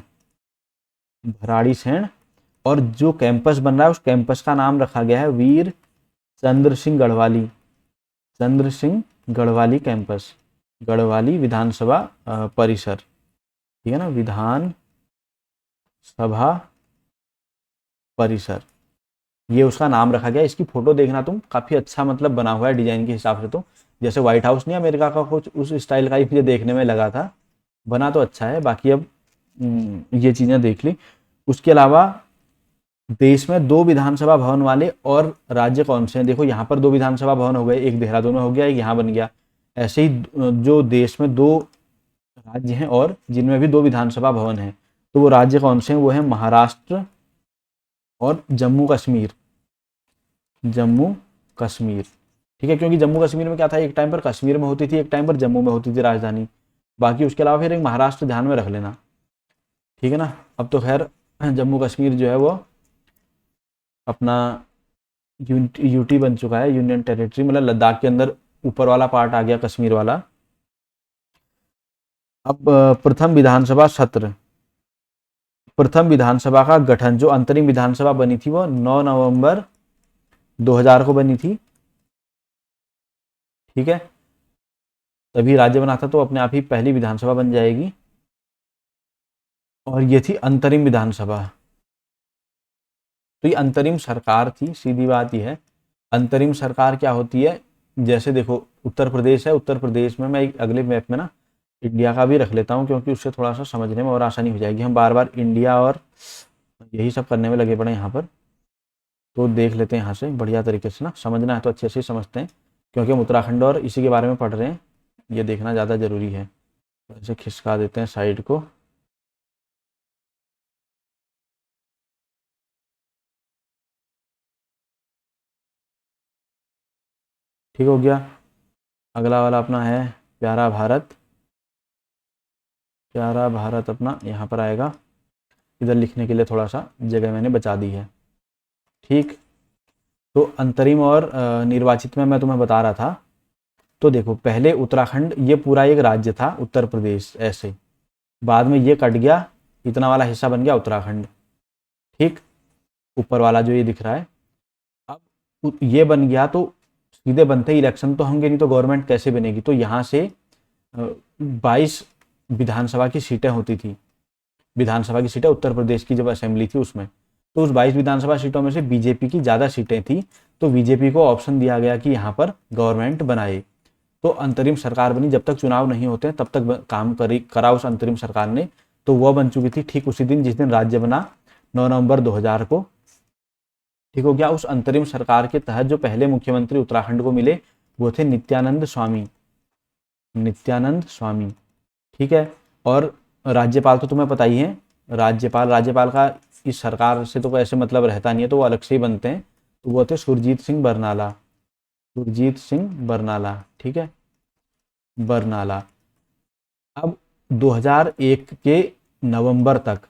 भराड़ीसैंण। और जो कैंपस बन रहा है उस कैंपस का नाम रखा गया है वीर चंद्र सिंह गढ़वाली, चंद्र सिंह गढ़वाली कैंपस, गढ़वाली विधानसभा परिसर, ठीक है ना, विधान सभा परिसर, ये उसका नाम रखा गया। इसकी फोटो देखना तुम, काफ़ी अच्छा मतलब बना हुआ है डिजाइन के हिसाब से। तो जैसे व्हाइट हाउस नहीं अमेरिका का, कुछ उस स्टाइल का ही मुझे देखने में लगा था। बना तो अच्छा है। बाकी अब ये चीज़ें देख ली। उसके अलावा देश में 2 विधानसभा भवन वाले और राज्य कौन से हैं? देखो यहाँ पर 2 विधानसभा भवन हो गए, एक देहरादून में हो गया, एक यहाँ बन गया। ऐसे ही जो देश में 2 राज्य हैं और जिनमें भी 2 विधानसभा भवन हैं, तो वो राज्य कौन से हैं? वो है महाराष्ट्र और जम्मू कश्मीर, जम्मू कश्मीर, ठीक है। क्योंकि जम्मू कश्मीर में क्या था, एक टाइम पर कश्मीर में होती थी, एक टाइम पर जम्मू में होती थी राजधानी। बाकी उसके अलावा फिर एक महाराष्ट्र ध्यान में रख लेना, ठीक है ना। अब तो खैर जम्मू कश्मीर जो है वो अपना यूटी बन चुका है, यूनियन टेरिटरी, मतलब लद्दाख के अंदर ऊपर वाला पार्ट आ गया कश्मीर वाला। अब प्रथम विधानसभा सत्र, प्रथम विधानसभा का गठन, जो अंतरिम विधानसभा बनी थी वो 9 नवंबर 2000 को बनी थी, ठीक है। तभी राज्य बना था, तो अपने आप ही पहली विधानसभा बन जाएगी। और ये थी अंतरिम विधानसभा। तो ये अंतरिम सरकार थी, सीधी बात यह है। अंतरिम सरकार क्या होती है, जैसे देखो उत्तर प्रदेश है, उत्तर प्रदेश में मैं एक अगले मैप में ना इंडिया का भी रख लेता हूँ, क्योंकि उससे थोड़ा सा समझने में और आसानी हो जाएगी। हम बार बार इंडिया और यही सब करने में लगे पड़े यहाँ पर, तो देख लेते हैं यहाँ से बढ़िया तरीके से ना। समझना है तो अच्छे से समझते हैं, क्योंकि हम उत्तराखंड और इसी के बारे में पढ़ रहे हैं, ये देखना ज़्यादा ज़रूरी है। तो ऐसे खिसका देते हैं साइड को। ठीक हो गया। अगला वाला अपना है प्यारा भारत, प्यारा भारत अपना यहाँ पर आएगा। इधर लिखने के लिए थोड़ा सा जगह मैंने बचा दी है, ठीक। तो अंतरिम और निर्वाचित में मैं तुम्हें बता रहा था। तो देखो पहले उत्तराखंड ये पूरा एक राज्य था, उत्तर प्रदेश ऐसे, बाद में ये कट गया, इतना वाला हिस्सा बन गया उत्तराखंड, ठीक। ऊपर वाला जो ये दिख रहा है, अब ये बन गया तो सीधे बनते ही इलेक्शन तो होंगे, नहीं तो गवर्नमेंट कैसे बनेगी। तो यहाँ से 22 विधानसभा की सीटें होती थी, विधानसभा की सीटें उत्तर प्रदेश की जब असेंबली थी उसमें, तो उस 22 विधानसभा सीटों में से बीजेपी की ज़्यादा सीटें थी, तो बीजेपी को ऑप्शन दिया गया कि यहाँ पर गवर्नमेंट बनाए। तो अंतरिम सरकार बनी, जब तक चुनाव नहीं होते तब तक काम करा उस अंतरिम सरकार ने। तो वह बन चुकी थी ठीक उसी दिन जिस दिन राज्य बना, 9 नवंबर 2000 को, ठीक हो गया। उस अंतरिम सरकार के तहत जो पहले मुख्यमंत्री उत्तराखंड को मिले वो थे नित्यानंद स्वामी, नित्यानंद स्वामी, ठीक है। और राज्यपाल तो तुम्हें पता ही है, राज्यपाल का इस सरकार से तो ऐसे मतलब रहता नहीं है, तो वो अलग से ही बनते हैं। तो वो थे सुरजीत सिंह बरनाला, सुरजीत सिंह बरनाला, ठीक है, बरनाला। अब 2001 के नवंबर तक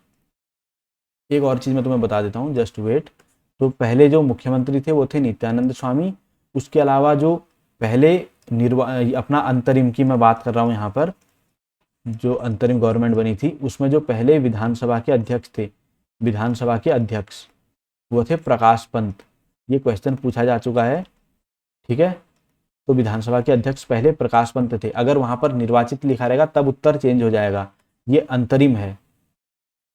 एक और चीज़ मैं तुम्हें बता देता हूँ, जस्ट वेट। तो पहले जो मुख्यमंत्री थे वो थे नित्यानंद स्वामी। उसके अलावा जो पहले अपना अंतरिम की मैं बात कर रहा हूँ यहाँ पर, जो अंतरिम गवर्नमेंट बनी थी उसमें जो पहले विधानसभा के अध्यक्ष थे, विधानसभा के अध्यक्ष वो थे प्रकाश पंत। ये क्वेश्चन पूछा जा चुका है, ठीक है। तो विधानसभा के अध्यक्ष पहले प्रकाश पंत थे। अगर वहां पर निर्वाचित लिखा रहेगा तब उत्तर चेंज हो जाएगा, ये अंतरिम है,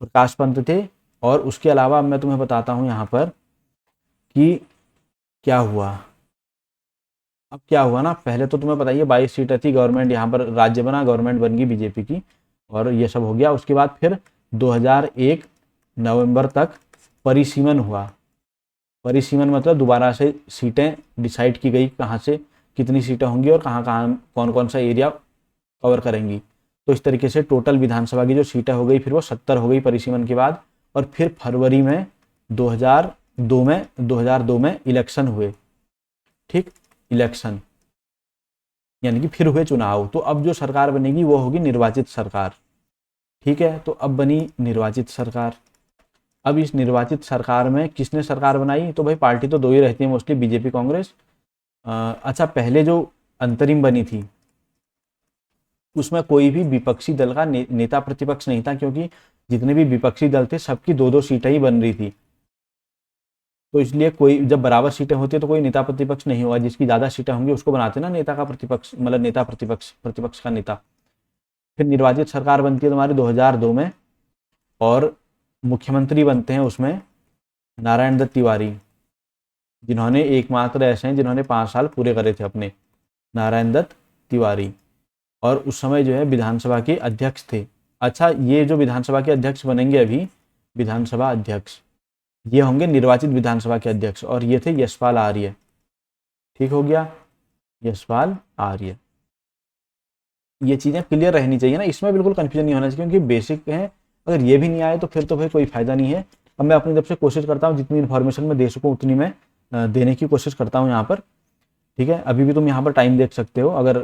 प्रकाश पंत थे। और उसके अलावा मैं तुम्हें बताता हूँ यहाँ पर कि क्या हुआ। अब क्या हुआ ना, पहले तो तुम्हें बताइए 22 सीटें थी, गवर्नमेंट यहाँ पर राज्य बना, गवर्नमेंट बन गई बीजेपी की, और ये सब हो गया। उसके बाद फिर 2001 नवंबर तक परिसीमन हुआ। परिसीमन मतलब दोबारा से सीटें डिसाइड की गई, कहाँ से कितनी सीटें होंगी और कहाँ कहाँ कौन कौन सा एरिया कवर करेंगी। तो इस तरीके से टोटल विधानसभा की जो सीटें हो गई फिर वो 70 हो गई परिसीमन के बाद। और फिर फरवरी में 2002 में इलेक्शन हुए, ठीक, इलेक्शन यानी कि फिर हुए चुनाव। तो अब जो सरकार बनेगी वो होगी निर्वाचित सरकार, ठीक है। तो अब बनी निर्वाचित सरकार। अब इस निर्वाचित सरकार में किसने सरकार बनाई, तो भाई पार्टी तो दो ही रहती है मोस्टली, बीजेपी कांग्रेस। अच्छा, पहले जो अंतरिम बनी थी उसमें कोई भी विपक्षी दल का नेता प्रतिपक्ष नहीं था, क्योंकि जितने भी विपक्षी दल थे सबकी दो दो सीटें ही बन रही थी। तो इसलिए कोई, जब बराबर सीटें होती है तो कोई नेता प्रतिपक्ष नहीं होगा, जिसकी ज़्यादा सीटें होंगी उसको बनाते ना नेता का प्रतिपक्ष, मतलब नेता प्रतिपक्ष, प्रतिपक्ष का नेता। फिर निर्वाचित सरकार बनती है तुम्हारी 2002 में, और मुख्यमंत्री बनते हैं उसमें नारायण दत्त तिवारी, जिन्होंने एकमात्र ऐसे हैं जिन्होंने 5 साल पूरे करे थे अपने, नारायण दत्त तिवारी। और उस समय जो है विधानसभा के अध्यक्ष थे। अच्छा, ये जो विधानसभा के अध्यक्ष बनेंगे अभी, विधानसभा अध्यक्ष, ये होंगे निर्वाचित विधानसभा के अध्यक्ष, और ये थे यशपाल आर्य। ठीक हो गया, यशपाल आर्य। ये चीज़ें क्लियर रहनी चाहिए ना, इसमें बिल्कुल कंफ्यूजन नहीं होना चाहिए, क्योंकि बेसिक है। अगर ये भी नहीं आए तो फिर तो भाई कोई फायदा नहीं है। अब मैं अपनी तरफ से कोशिश करता हूँ जितनी इन्फॉर्मेशन मैं दे सकूँ उतनी मैं देने की कोशिश करता हूँ यहाँ पर, ठीक है। अभी भी तुम यहाँ पर टाइम देख सकते हो अगर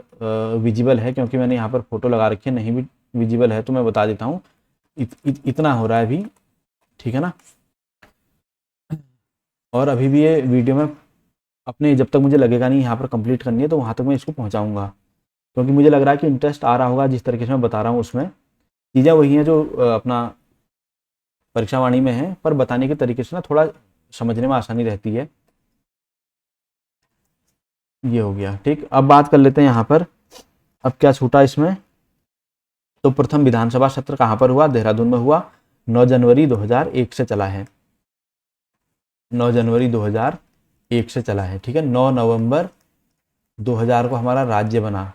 विजिबल है, क्योंकि मैंने यहाँ पर फोटो लगा रखी है। नहीं भी विजिबल है तो मैं बता देता हूँ, इतना हो रहा है अभी, ठीक है ना। और अभी भी ये वीडियो में अपने, जब तक मुझे लगेगा नहीं यहाँ पर कंप्लीट करनी है तो वहाँ तक मैं इसको पहुँचाऊँगा, क्योंकि मुझे लग रहा है कि इंटरेस्ट आ रहा होगा जिस तरीके से मैं बता रहा हूँ। उसमें चीज़ें वही हैं जो अपना परीक्षा वाणी में है, पर बताने के तरीके से ना थोड़ा समझने में आसानी रहती है। ये हो गया, ठीक। अब बात कर लेते हैं यहाँ पर, अब क्या छूटा इसमें। तो प्रथम विधानसभा सत्र कहाँ पर हुआ, देहरादून में हुआ। 9 जनवरी 2001 से चला है, 9 जनवरी 2001 से चला है, ठीक है। 9 नवंबर 2000 को हमारा राज्य बना,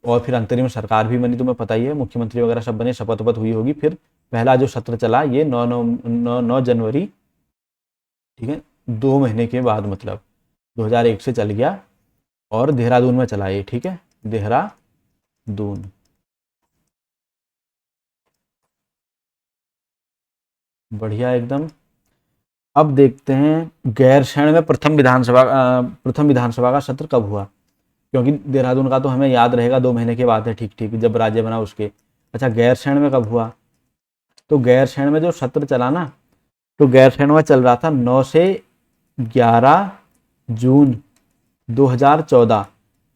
और फिर अंतरिम सरकार भी बनी, तुम्हें पता ही है, मुख्यमंत्री वगैरह सब बने, शपथ वपथ हुई होगी। फिर पहला जो सत्र चला ये 9 जनवरी, ठीक है, 2 महीने के बाद, मतलब 2001 से चल गया, और देहरादून में चला ये, ठीक है, देहरादून। बढ़िया एकदम। अब देखते हैं गैरसैंण में प्रथम विधानसभा का सत्र कब हुआ, क्योंकि देहरादून का तो हमें याद रहेगा 2 महीने के बाद है, ठीक ठीक, जब राज्य बना उसके। अच्छा, गैरसैंण में कब हुआ, तो गैरसैंण में जो सत्र चला ना, तो गैरसैंण में चल रहा था 9 से 11 जून 2014।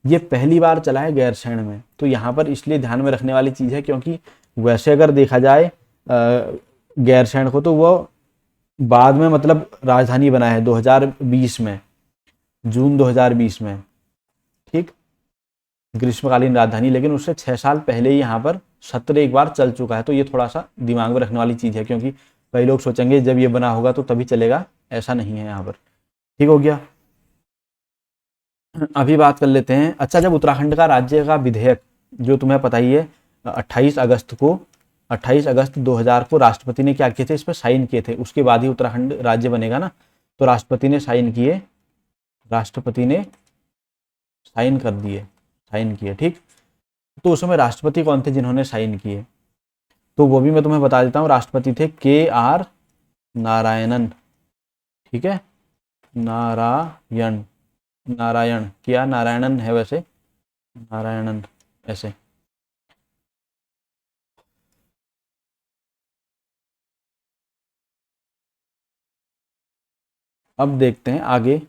ये पहली बार चला है गैरसैंण में। तो यहाँ पर इसलिए ध्यान में रखने वाली चीज़ है, क्योंकि वैसे अगर देखा जाए गैरसैंण को, तो वो बाद में मतलब राजधानी बना है 2020 में, जून 2020 में, ठीक, ग्रीष्मकालीन राजधानी। लेकिन उससे 6 साल पहले ही यहाँ पर सत्र एक बार चल चुका है। तो ये थोड़ा सा दिमाग में रखने वाली चीज़ है, क्योंकि कई लोग सोचेंगे जब ये बना होगा तो तभी चलेगा, ऐसा नहीं है यहाँ पर। ठीक हो गया। अभी बात कर लेते हैं, अच्छा, जब उत्तराखंड का राज्य का विधेयक, जो तुम्हें पता ही है, 28 अगस्त 2000 को राष्ट्रपति ने क्या किए थे, इस पर साइन किए थे। उसके बाद ही उत्तराखंड राज्य बनेगा ना, तो राष्ट्रपति ने साइन किए, राष्ट्रपति ने साइन कर दिए, साइन किए, ठीक। तो उस समय राष्ट्रपति कौन थे जिन्होंने साइन किए, तो वो भी मैं तुम्हें बता देता हूँ। राष्ट्रपति थे KR नारायणन, ठीक है, नारायण, क्या नारायणन है वैसे, नारायणन ऐसे। अब देखते हैं आगे।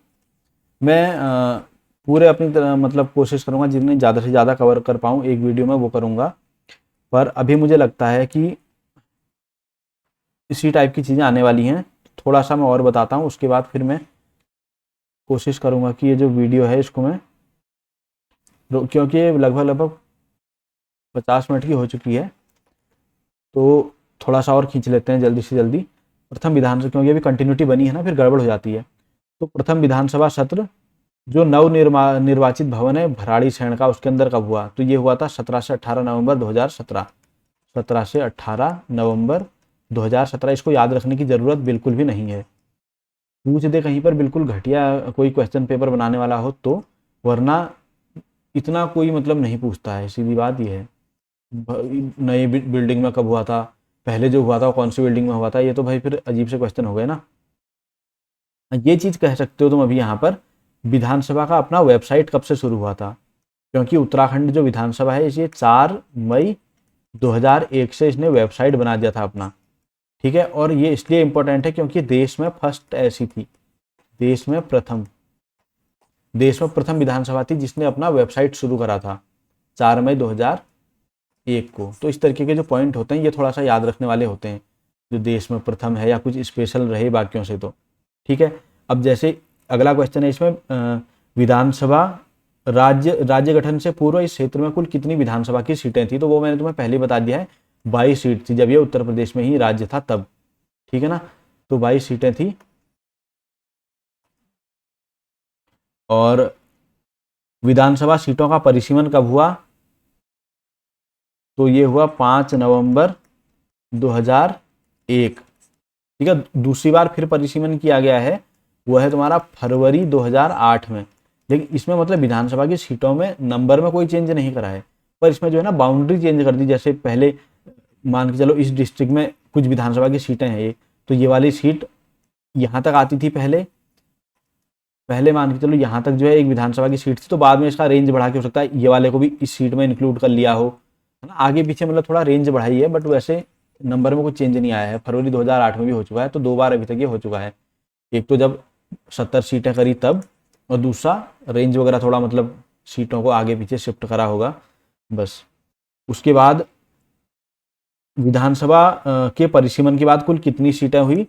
मैं पूरे अपनी तरह मतलब कोशिश करूंगा जितने ज़्यादा से ज़्यादा कवर कर पाऊँ एक वीडियो में वो करूंगा, पर अभी मुझे लगता है कि इसी टाइप की चीज़ें आने वाली हैं। थोड़ा सा मैं और बताता हूँ, उसके बाद फिर मैं कोशिश करूंगा कि ये जो वीडियो है इसको मैं, क्योंकि लगभग 50 मिनट की हो चुकी है, तो थोड़ा सा और खींच लेते हैं जल्दी से जल्दी। प्रथम विधानसभा, क्योंकि अभी कंटिन्यूटी बनी है ना, फिर गड़बड़ हो जाती है। तो प्रथम विधानसभा सत्र जो निर्वाचित भवन है भराड़ीसैंण का, उसके अंदर कब हुआ, तो ये हुआ था 17 से 18 नवंबर 2017, 17 से 18 नवंबर 2017। इसको याद रखने की ज़रूरत बिल्कुल भी नहीं है। पूछ दे कहीं पर बिल्कुल घटिया कोई क्वेश्चन पेपर बनाने वाला हो तो वरना इतना कोई मतलब नहीं पूछता है, सीधी बात ये है। नई बिल्डिंग में कब हुआ था, पहले जो हुआ था वो कौन सी बिल्डिंग में हुआ था, ये तो भाई फिर अजीब से क्वेश्चन हो गए ना। ये चीज़ कह सकते हो तुम अभी यहाँ पर, विधानसभा का अपना वेबसाइट कब से शुरू हुआ था, क्योंकि उत्तराखंड जो विधानसभा है ये 4 मई 2001 से इसने वेबसाइट बना दिया था अपना। ठीक है, और ये इसलिए इम्पोर्टेंट है क्योंकि देश में फर्स्ट ऐसी थी, देश में प्रथम विधानसभा थी जिसने अपना वेबसाइट शुरू करा था 4 मई 2001 को। तो इस तरीके के जो पॉइंट होते हैं ये थोड़ा सा याद रखने वाले होते हैं, जो देश में प्रथम है या कुछ स्पेशल रहे बाकियों से तो। ठीक है, अब जैसे अगला क्वेश्चन है इसमें, विधानसभा राज्य गठन से पूर्व इस क्षेत्र में कुल कितनी विधानसभा की सीटें थी, तो वो मैंने तुम्हें पहले ही बता दिया है, 22 सीट थी जब ये उत्तर प्रदेश में ही राज्य था तब। ठीक है ना, तो 22 सीटें थी। और विधानसभा सीटों का परिसीमन कब हुआ, तो ये हुआ 5 नवंबर 2001। ठीक है, दूसरी बार फिर परिसीमन किया गया है, वह है तुम्हारा फरवरी 2008 में। लेकिन इसमें मतलब विधानसभा की सीटों में नंबर में कोई चेंज नहीं करा है, पर इसमें जो है ना बाउंड्री चेंज कर दी। जैसे पहले मान के चलो इस डिस्ट्रिक्ट में कुछ विधानसभा की सीटें हैं ये, तो ये वाली सीट यहाँ तक आती थी पहले मान के चलो यहाँ तक जो है एक विधानसभा की सीट थी, तो बाद में इसका रेंज बढ़ा के हो सकता है ये वाले को भी इस सीट में इंक्लूड कर लिया हो, है ना। आगे पीछे मतलब थोड़ा रेंज बढ़ाई है, बट वैसे नंबर में कुछ चेंज नहीं आया है। फरवरी 2008 में भी हो चुका है, तो 2 बार अभी तक ये हो चुका है। एक तो जब 70 सीटें करी तब, और दूसरा रेंज वगैरह थोड़ा मतलब सीटों को आगे पीछे शिफ्ट करा होगा बस। उसके बाद विधानसभा के परिसीमन के बाद कुल कितनी सीटें हुई,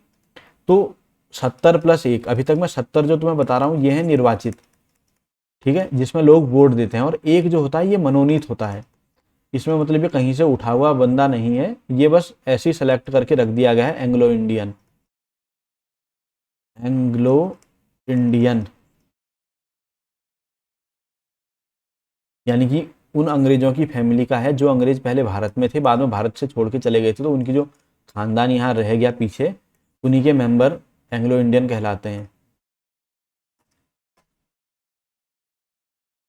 तो 70 + 1, अभी तक मैं 70 जो तुम्हें बता रहा हूँ ये है निर्वाचित। ठीक है, जिसमें लोग वोट देते हैं, और एक जो होता है ये मनोनीत होता है। इसमें मतलब ये कहीं से उठा हुआ बंदा नहीं है, ये बस ऐसे ही सेलेक्ट करके रख दिया गया है, एंग्लो इंडियन, यानी कि उन अंग्रेजों की फैमिली का है जो अंग्रेज पहले भारत में थे, बाद में भारत से छोड़ के चले गए थे, तो उनकी जो खानदान यहाँ रह गया पीछे, उन्हीं के मेंबर एंग्लो इंडियन कहलाते हैं।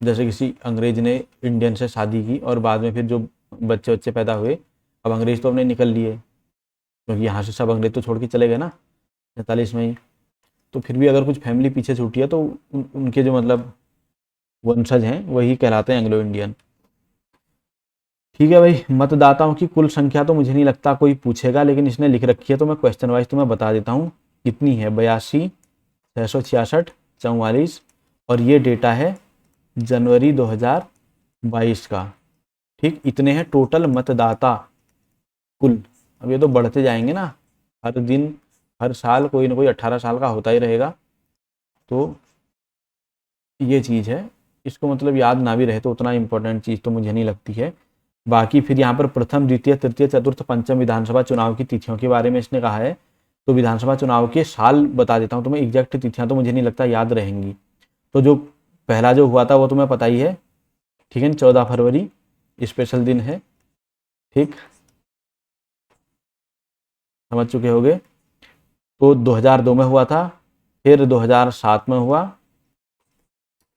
जैसे किसी अंग्रेज ने इंडियन से शादी की और बाद में फिर जो बच्चे पैदा हुए, अब अंग्रेज तो अपने निकल लिए, क्योंकि यहाँ से सब अंग्रेज तो छोड़ के चले गए ना 47 में ही। तो फिर भी अगर कुछ फैमिली पीछे छूटी है तो उनके जो मतलब वंशज हैं वही कहलाते हैं एंग्लो इंडियन। ठीक है भाई, मतदाताओं की कुल संख्या तो मुझे नहीं लगता कोई पूछेगा, लेकिन इसने लिख रखी है तो मैं क्वेश्चन वाइज तुम्हें बता देता हूँ कितनी है। 82, 666, 44, और ये डेटा है जनवरी 2022 का। ठीक, इतने हैं टोटल मतदाता कुल। अब ये तो बढ़ते जाएंगे ना, हर दिन हर साल कोई ना कोई 18 साल का होता ही रहेगा, तो ये चीज़ है। इसको मतलब याद ना भी रहे तो उतना इम्पोर्टेंट चीज़ तो मुझे नहीं लगती है। बाकी फिर यहाँ पर प्रथम, द्वितीय, तृतीय, चतुर्थ, पंचम विधानसभा चुनाव की तिथियों के बारे में इसने कहा है, तो विधानसभा चुनाव के साल बता देता हूँ तुम्हें, एग्जैक्ट तिथियाँ तो मुझे नहीं लगता याद रहेंगी। तो जो पहला जो हुआ था वो तुम्हें पता ही है, ठीक है, 14 फरवरी स्पेशल दिन है। ठीक, समझ चुके होगे। तो 2002 में हुआ था, फिर 2007 में हुआ,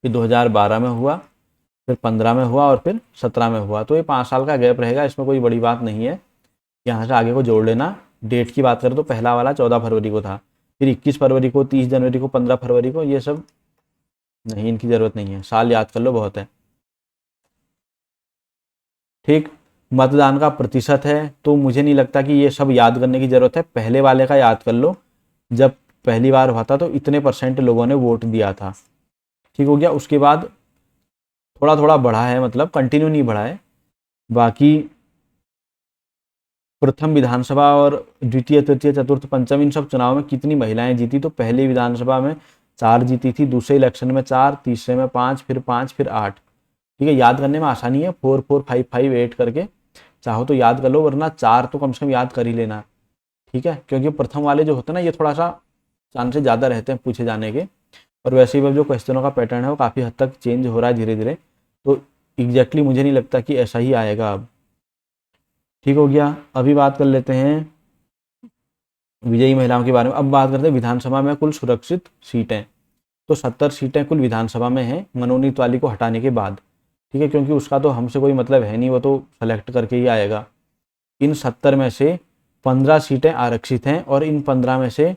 फिर 2012 में हुआ, फिर 15 में हुआ, और फिर 17 में हुआ। तो ये 5 साल का गैप रहेगा, इसमें कोई बड़ी बात नहीं है। यहाँ से आगे को जोड़ लेना। डेट की बात करें तो पहला वाला 14 फरवरी को था, फिर 21 फरवरी को, 30 जनवरी को, 15 फरवरी को, ये सब नहीं, इनकी ज़रूरत नहीं है, साल याद कर लो बहुत है। ठीक, मतदान का प्रतिशत है, तो मुझे नहीं लगता कि ये सब याद करने की ज़रूरत है, पहले वाले का याद कर लो। जब पहली बार हुआ था तो इतने % लोगों ने वोट दिया था। ठीक हो गया, उसके बाद थोड़ा थोड़ा बढ़ा है, मतलब कंटिन्यू नहीं बढ़ा है। बाकी प्रथम विधानसभा और द्वितीय, तृतीय, चतुर्थ, पंचम, इन सब चुनाव में कितनी महिलाएं जीती, तो पहली विधानसभा में 4 जीती थी, दूसरे इलेक्शन में 4, तीसरे में 5, फिर 5, फिर 8। ठीक है, याद करने में आसानी है, 4 4 5 5 8 करके चाहो तो याद कर लो, वरना 4 तो कम से कम याद कर ही लेना। ठीक है, क्योंकि प्रथम वाले जो होते हैं ना ये थोड़ा सा चांसेस ज़्यादा रहते हैं पूछे जाने के, और वैसे ही जो क्वेश्चनों का पैटर्न है वो काफ़ी हद तक चेंज हो रहा है धीरे धीरे, तो एग्जैक्टली मुझे नहीं लगता कि ऐसा ही आएगा अब। ठीक हो गया, अभी बात कर लेते हैं विजयी महिलाओं के बारे में। अब बात करते हैं विधानसभा में कुल सुरक्षित सीटें। तो 70 सीटें कुल विधानसभा में हैं मनोनीत वाली को हटाने के बाद, ठीक है, क्योंकि उसका तो हमसे कोई मतलब है नहीं, वो तो सेलेक्ट करके ही आएगा। इन 70 में से 15 सीटें आरक्षित हैं और इन 15 में से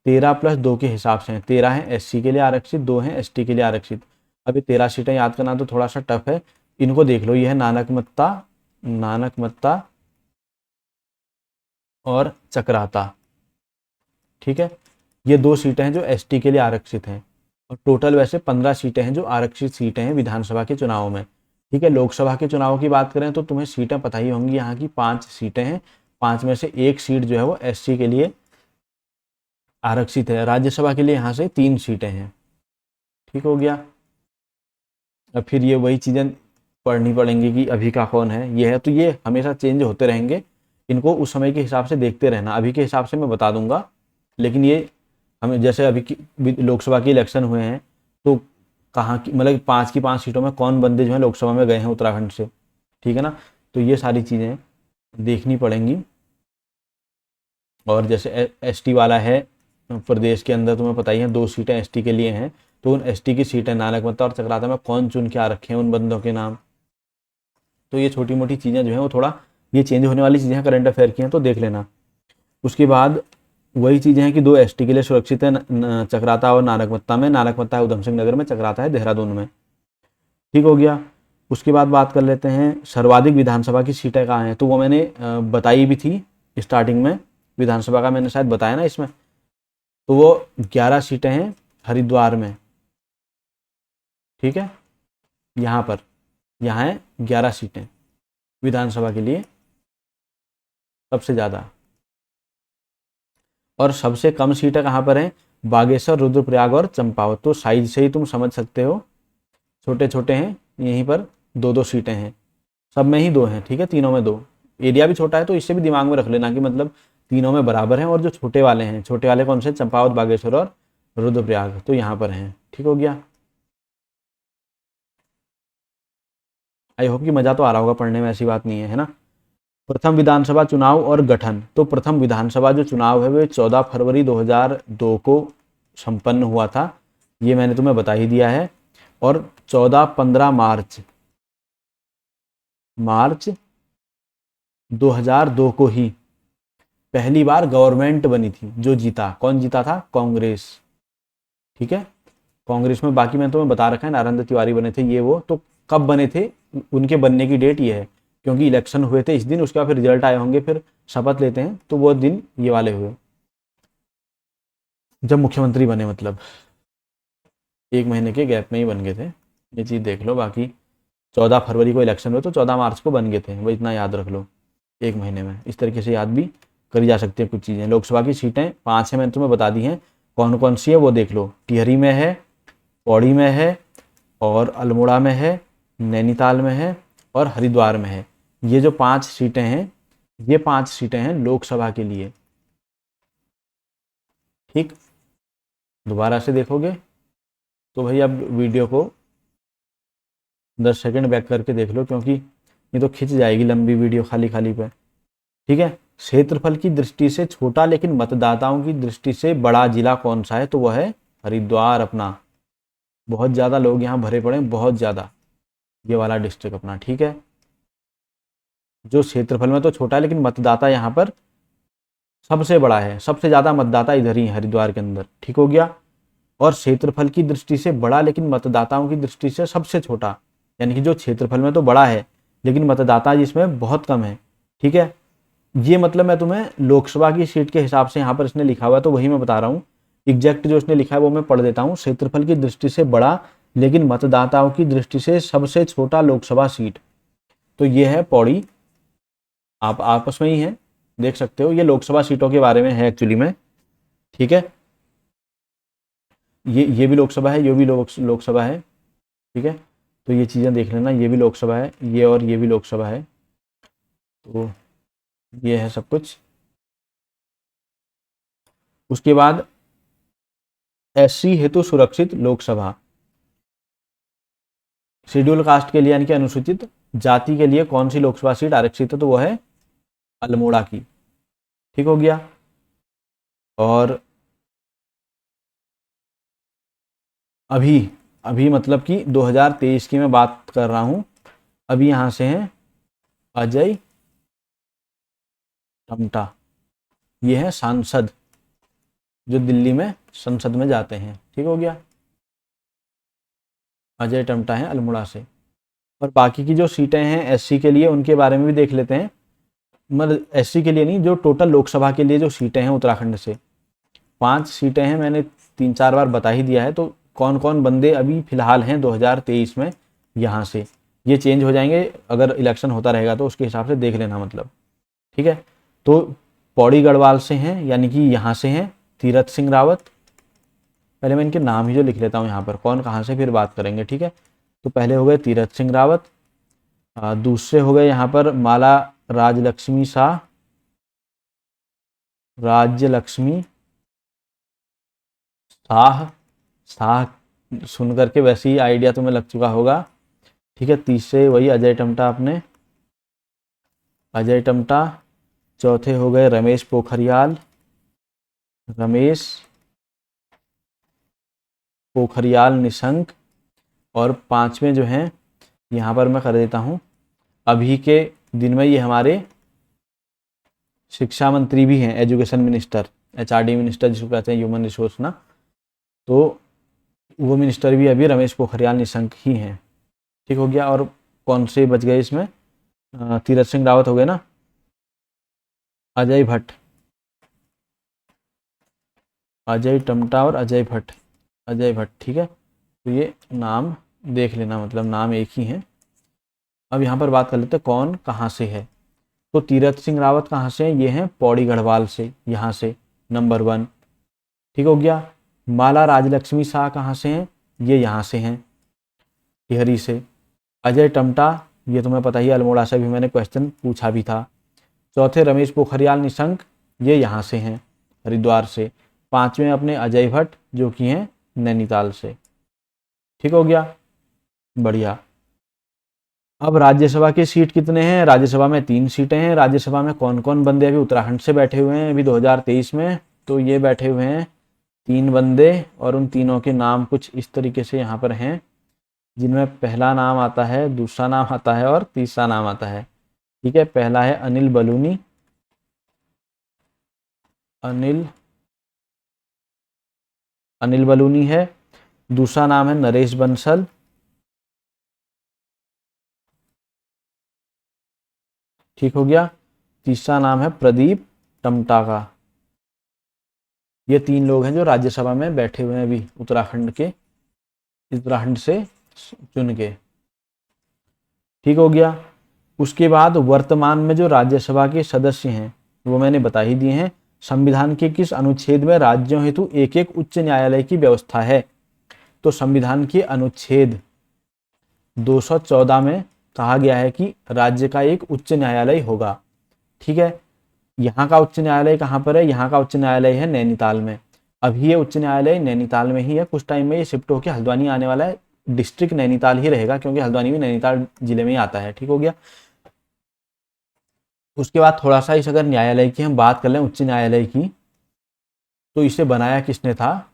13 + 2 के हिसाब से हैं। 13 हैं एससी के लिए आरक्षित, 2 हैं एसटी के लिए आरक्षित। अभी 13 सीटें याद करना तो थोड़ा सा टफ है, इनको देख लो। ये है नानकमत्ता और चक्राता, ठीक है। ये 2 सीटें हैं जो एसटी के लिए आरक्षित हैं और टोटल वैसे 15 सीटें हैं जो आरक्षित सीटें हैं विधानसभा के चुनाव में, ठीक है। लोकसभा के चुनाव की बात करें तो तुम्हें सीटें पता ही होंगी, यहाँ की 5 सीटें हैं, 5 में से 1 सीट जो है वो एससी के लिए आरक्षित है। राज्यसभा के लिए यहाँ से 3 सीटें हैं, ठीक हो गया। अब फिर ये वही चीज़ें पढ़नी पड़ेंगी कि अभी का कौन है, ये है, तो ये हमेशा चेंज होते रहेंगे, इनको उस समय के हिसाब से देखते रहना। अभी के हिसाब से मैं बता दूंगा, लेकिन ये हमें जैसे अभी की लोकसभा के इलेक्शन हुए हैं तो कहाँ की मतलब 5 की 5 सीटों में कौन बंदे जो हैं लोकसभा में गए हैं उत्तराखंड से, ठीक है ना। तो ये सारी चीज़ें देखनी पड़ेंगी। और जैसे एसटी वाला है प्रदेश के अंदर, तुम्हें पता ही है 2 सीटें एसटी के लिए हैं, तो उन एसटी की सीटें नानकमत्ता और चक्राता में कौन चुन के आ रखे हैं उन बंदों के नाम। तो ये छोटी मोटी चीज़ें जो हैं वो थोड़ा ये चेंज होने वाली चीज़ें करंट अफेयर की हैं, तो देख लेना। उसके बाद वही चीज़ें हैं कि 2 एसटी के लिए सुरक्षित है चक्राता और नानकमत्ता में। नानकमत्ता है उधम सिंह नगर में, चक्राता है देहरादून में, ठीक हो गया। उसके बाद बात कर लेते हैं सर्वाधिक विधानसभा की सीटें कहाँ हैं, तो वो मैंने बताई भी थी स्टार्टिंग में, विधानसभा का मैंने शायद बताया ना इसमें। तो वो 11 सीटें हैं हरिद्वार में, ठीक है। यहाँ है 11 सीटें विधानसभा के लिए सबसे ज़्यादा। और सबसे कम सीटें कहाँ पर हैं, बागेश्वर, रुद्रप्रयाग और चंपावत। तो साइज से ही तुम समझ सकते हो, छोटे छोटे हैं, यहीं पर 2-2 सीटें हैं, सब में ही 2 हैं, ठीक है, तीनों में 2। एरिया भी छोटा है तो इससे भी दिमाग में रख लेना कि मतलब तीनों में बराबर हैं। और जो छोटे वाले हैं, छोटे वाले कौन से, चंपावत, बागेश्वर और रुद्रप्रयाग, तो यहाँ पर हैं, ठीक हो गया। आई होप कि मज़ा तो आ रहा होगा पढ़ने में, ऐसी बात नहीं है, है ना। प्रथम विधानसभा चुनाव और गठन। तो प्रथम विधानसभा जो चुनाव है वो 14 फरवरी 2002 को संपन्न हुआ था, ये मैंने तुम्हें बता ही दिया है। और 14-15 मार्च 2002 को ही पहली बार गवर्नमेंट बनी थी। जो जीता, कौन जीता था, कांग्रेस, ठीक है। कांग्रेस में बाकी मैंने तुम्हें बता रखा है, नारायण तिवारी बने थे ये वो। तो कब बने थे, उनके बनने की डेट ये है, क्योंकि इलेक्शन हुए थे इस दिन, उसके बाद फिर रिजल्ट आए होंगे, फिर शपथ लेते हैं, तो वो दिन ये वाले हुए जब मुख्यमंत्री बने, मतलब 1 महीने के गैप में ही बन गए थे, ये चीज़ देख लो। बाकी 14 फरवरी को इलेक्शन हुए तो 14 मार्च को बन गए थे, वो इतना याद रख लो, 1 महीने में। इस तरीके से याद भी करी जा सकती है कुछ चीज़ें। लोकसभा की सीटें 5 हैं, मैंने तुम्हें बता दी हैं, कौन कौन सी है वो देख लो। टिहरी में है, पौड़ी में है, और अल्मोड़ा में है, नैनीताल में है, और हरिद्वार में है। ये जो 5 सीटें हैं, ये 5 सीटें हैं लोकसभा के लिए, ठीक। दोबारा से देखोगे तो भाई अब वीडियो को 10 सेकंड बैक करके देख लो, क्योंकि ये तो खिंच जाएगी लंबी वीडियो खाली खाली पे, ठीक है। क्षेत्रफल की दृष्टि से छोटा लेकिन मतदाताओं की दृष्टि से बड़ा जिला कौन सा है, तो वह है हरिद्वार अपना। बहुत ज़्यादा लोग यहाँ भरे पड़े हैं, बहुत ज़्यादा, ये वाला डिस्ट्रिक्ट अपना, ठीक है। जो क्षेत्रफल में तो छोटा है लेकिन मतदाता यहाँ पर सबसे बड़ा है, सबसे ज़्यादा मतदाता इधर ही है हरिद्वार के अंदर, ठीक हो गया। और क्षेत्रफल की दृष्टि से बड़ा लेकिन मतदाताओं की दृष्टि से सबसे छोटा, यानी कि जो क्षेत्रफल में तो बड़ा है लेकिन मतदाता जिसमें बहुत कम है, ठीक है। ये मतलब मैं तुम्हें लोकसभा की सीट के हिसाब से यहाँ पर इसने लिखा हुआ है, तो वही मैं बता रहा हूँ। एग्जैक्ट जो इसने लिखा है वो मैं पढ़ देता हूँ। क्षेत्रफल की दृष्टि से बड़ा लेकिन मतदाताओं की दृष्टि से सबसे छोटा लोकसभा सीट, तो ये है पौड़ी। आप आपस में ही हैं, देख सकते हो, ये लोकसभा सीटों के बारे में है एक्चुअली में, ठीक है। ये भी लोकसभा है, ये भी लोकसभा है, ठीक है। तो ये चीज़ें देख लेना, ये भी लोकसभा है, ये और ये भी लोकसभा है, तो ये है सब कुछ। उसके बाद एससी हेतु सुरक्षित लोकसभा, शेड्यूल कास्ट के लिए यानी कि अनुसूचित जाति के लिए कौन सी लोकसभा सीट आरक्षित है, तो वो है अल्मोड़ा की, ठीक हो गया। और अभी अभी मतलब कि 2023 की मैं बात कर रहा हूँ। अभी यहाँ से हैं अजय टम्टा, ये है सांसद जो दिल्ली में संसद में जाते हैं। ठीक हो गया, अजय टम्टा हैं अल्मोड़ा से। और बाकी की जो सीटें हैं एससी के लिए, उनके बारे में भी देख लेते हैं। मतलब एससी के लिए नहीं, जो टोटल लोकसभा के लिए जो सीटें हैं उत्तराखंड से, 5 सीटें हैं। मैंने 3-4 बार बता ही दिया है। तो कौन कौन बंदे अभी फिलहाल हैं 2023 में यहाँ से, ये चेंज हो जाएंगे अगर इलेक्शन होता रहेगा तो उसके हिसाब से देख लेना मतलब। ठीक है, तो पौड़ी गढ़वाल से हैं, यानी कि यहाँ से हैं तीरथ सिंह रावत। पहले मैं इनके नाम ही जो लिख लेता हूँ यहाँ पर, कौन कहाँ से, फिर बात करेंगे। ठीक है, तो पहले हो गए तीरथ सिंह रावत, दूसरे हो गए यहाँ पर माला राजलक्ष्मी शाह, राज्यलक्ष्मी शाह। शाह सुन करके वैसे ही आइडिया तुम्हें लग चुका होगा। ठीक है, तीसरे वही अजय टम्टा अपने, अजय टम्टा। चौथे हो गए रमेश पोखरियाल, रमेश पोखरियाल निशंक। और 5वें जो हैं यहाँ पर मैं कर देता हूँ, अभी के दिन में ये हमारे शिक्षा मंत्री भी हैं, एजुकेशन मिनिस्टर, एचआरडी मिनिस्टर जिसको कहते हैं, ह्यूमन रिसोर्स ना। तो वो मिनिस्टर भी अभी रमेश पोखरियाल निशंक ही हैं। ठीक हो गया। और कौन से बच गए इसमें, तीरथ सिंह रावत हो गए ना, अजय भट्ट, अजय टम्टा और अजय भट्ट, अजय भट्ट। ठीक है, तो ये नाम देख लेना, मतलब नाम एक ही हैं। अब यहाँ पर बात कर लेते हैं कौन कहाँ से है। तो तीरथ सिंह रावत कहाँ से हैं, ये हैं पौड़ी गढ़वाल से, यहाँ से नंबर 1। ठीक हो गया। माला राजलक्ष्मी शाह कहाँ से हैं, ये यहाँ से हैं टिहरी से। अजय टम्टा, ये तुम्हें पता ही है, अल्मोड़ा से भी मैंने क्वेश्चन पूछा भी था। चौथे रमेश पोखरियाल निशंक, ये यहाँ से हैं हरिद्वार से। 5वें अपने अजय भट्ट जो कि हैं नैनीताल से। ठीक हो गया, बढ़िया। अब राज्यसभा की सीट कितने हैं, राज्यसभा में 3 सीटें हैं। राज्यसभा में कौन कौन बंदे अभी उत्तराखंड से बैठे हुए हैं अभी 2023 में, तो ये बैठे हुए हैं 3 बंदे, और उन तीनों के नाम कुछ इस तरीके से यहाँ पर हैं, जिनमें पहला नाम आता है, दूसरा नाम आता है और तीसरा नाम आता है। ठीक है, पहला है अनिल बलूनी, अनिल अनिल बलूनी है। दूसरा नाम है नरेश बंसल, ठीक हो गया। तीसरा नाम है प्रदीप टम्टा का। ये 3 लोग हैं जो राज्यसभा में बैठे हुए हैं अभी उत्तराखंड के, उत्तराखंड से चुन के। ठीक हो गया। उसके बाद वर्तमान में जो राज्यसभा के सदस्य हैं वो मैंने बता ही दिए हैं। संविधान के किस अनुच्छेद में राज्यों हेतु एक एक उच्च न्यायालय की व्यवस्था है, तो संविधान के अनुच्छेद 214 में कहा गया है कि राज्य का एक उच्च न्यायालय होगा। ठीक है, यहाँ का उच्च न्यायालय कहाँ पर है, यहाँ का उच्च न्यायालय है नैनीताल में। अभी ये उच्च न्यायालय नैनीताल में ही है, कुछ टाइम में ये शिफ्ट होकर हल्द्वानी आने वाला है। डिस्ट्रिक्ट नैनीताल ही रहेगा क्योंकि हल्द्वानी भी नैनीताल जिले में ही आता है। ठीक हो गया। उसके बाद थोड़ा सा इस अगर न्यायालय की हम बात कर लें, उच्च न्यायालय की, तो इसे बनाया किसने था,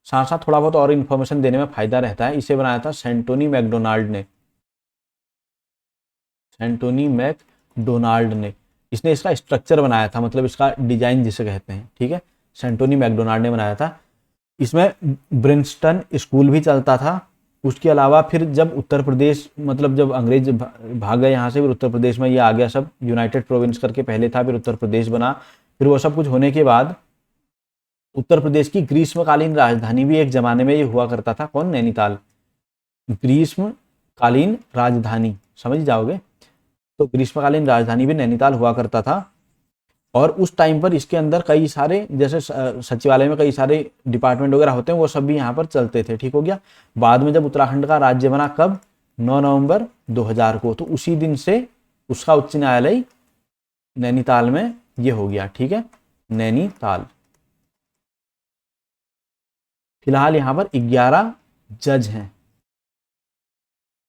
साथ साथ थोड़ा बहुत और इन्फॉर्मेशन देने में फायदा रहता है। इसे बनाया था सेंटोनी मैकडोनाल्ड ने, सेंटोनी मैकडोनाल्ड ने। इसने इसका स्ट्रक्चर बनाया था, मतलब इसका डिजाइन जिसे कहते हैं। ठीक है, सेंटोनी मैकडोनाल्ड ने बनाया था। इसमें ब्रिंस्टन स्कूल भी चलता था। उसके अलावा फिर जब उत्तर प्रदेश, मतलब जब अंग्रेज भाग गए यहाँ से, फिर उत्तर प्रदेश में ये आ गया सब, यूनाइटेड प्रोविंस करके पहले था, फिर उत्तर प्रदेश बना। फिर वो सब कुछ होने के बाद उत्तर प्रदेश की ग्रीष्मकालीन राजधानी भी एक जमाने में ये हुआ करता था, कौन, नैनीताल। ग्रीष्मकालीन राजधानी समझ जाओगे, तो ग्रीष्मकालीन राजधानी भी नैनीताल हुआ करता था। और उस टाइम पर इसके अंदर कई सारे, जैसे सचिवालय में कई सारे डिपार्टमेंट वगैरह होते हैं, वो सब भी यहाँ पर चलते थे। ठीक हो गया। बाद में जब उत्तराखंड का राज्य बना, कब, 9 नवंबर 2000 को, तो उसी दिन से उसका उच्च न्यायालय नैनीताल में ये हो गया। ठीक है, नैनीताल। फिलहाल यहाँ पर 11 जज हैं।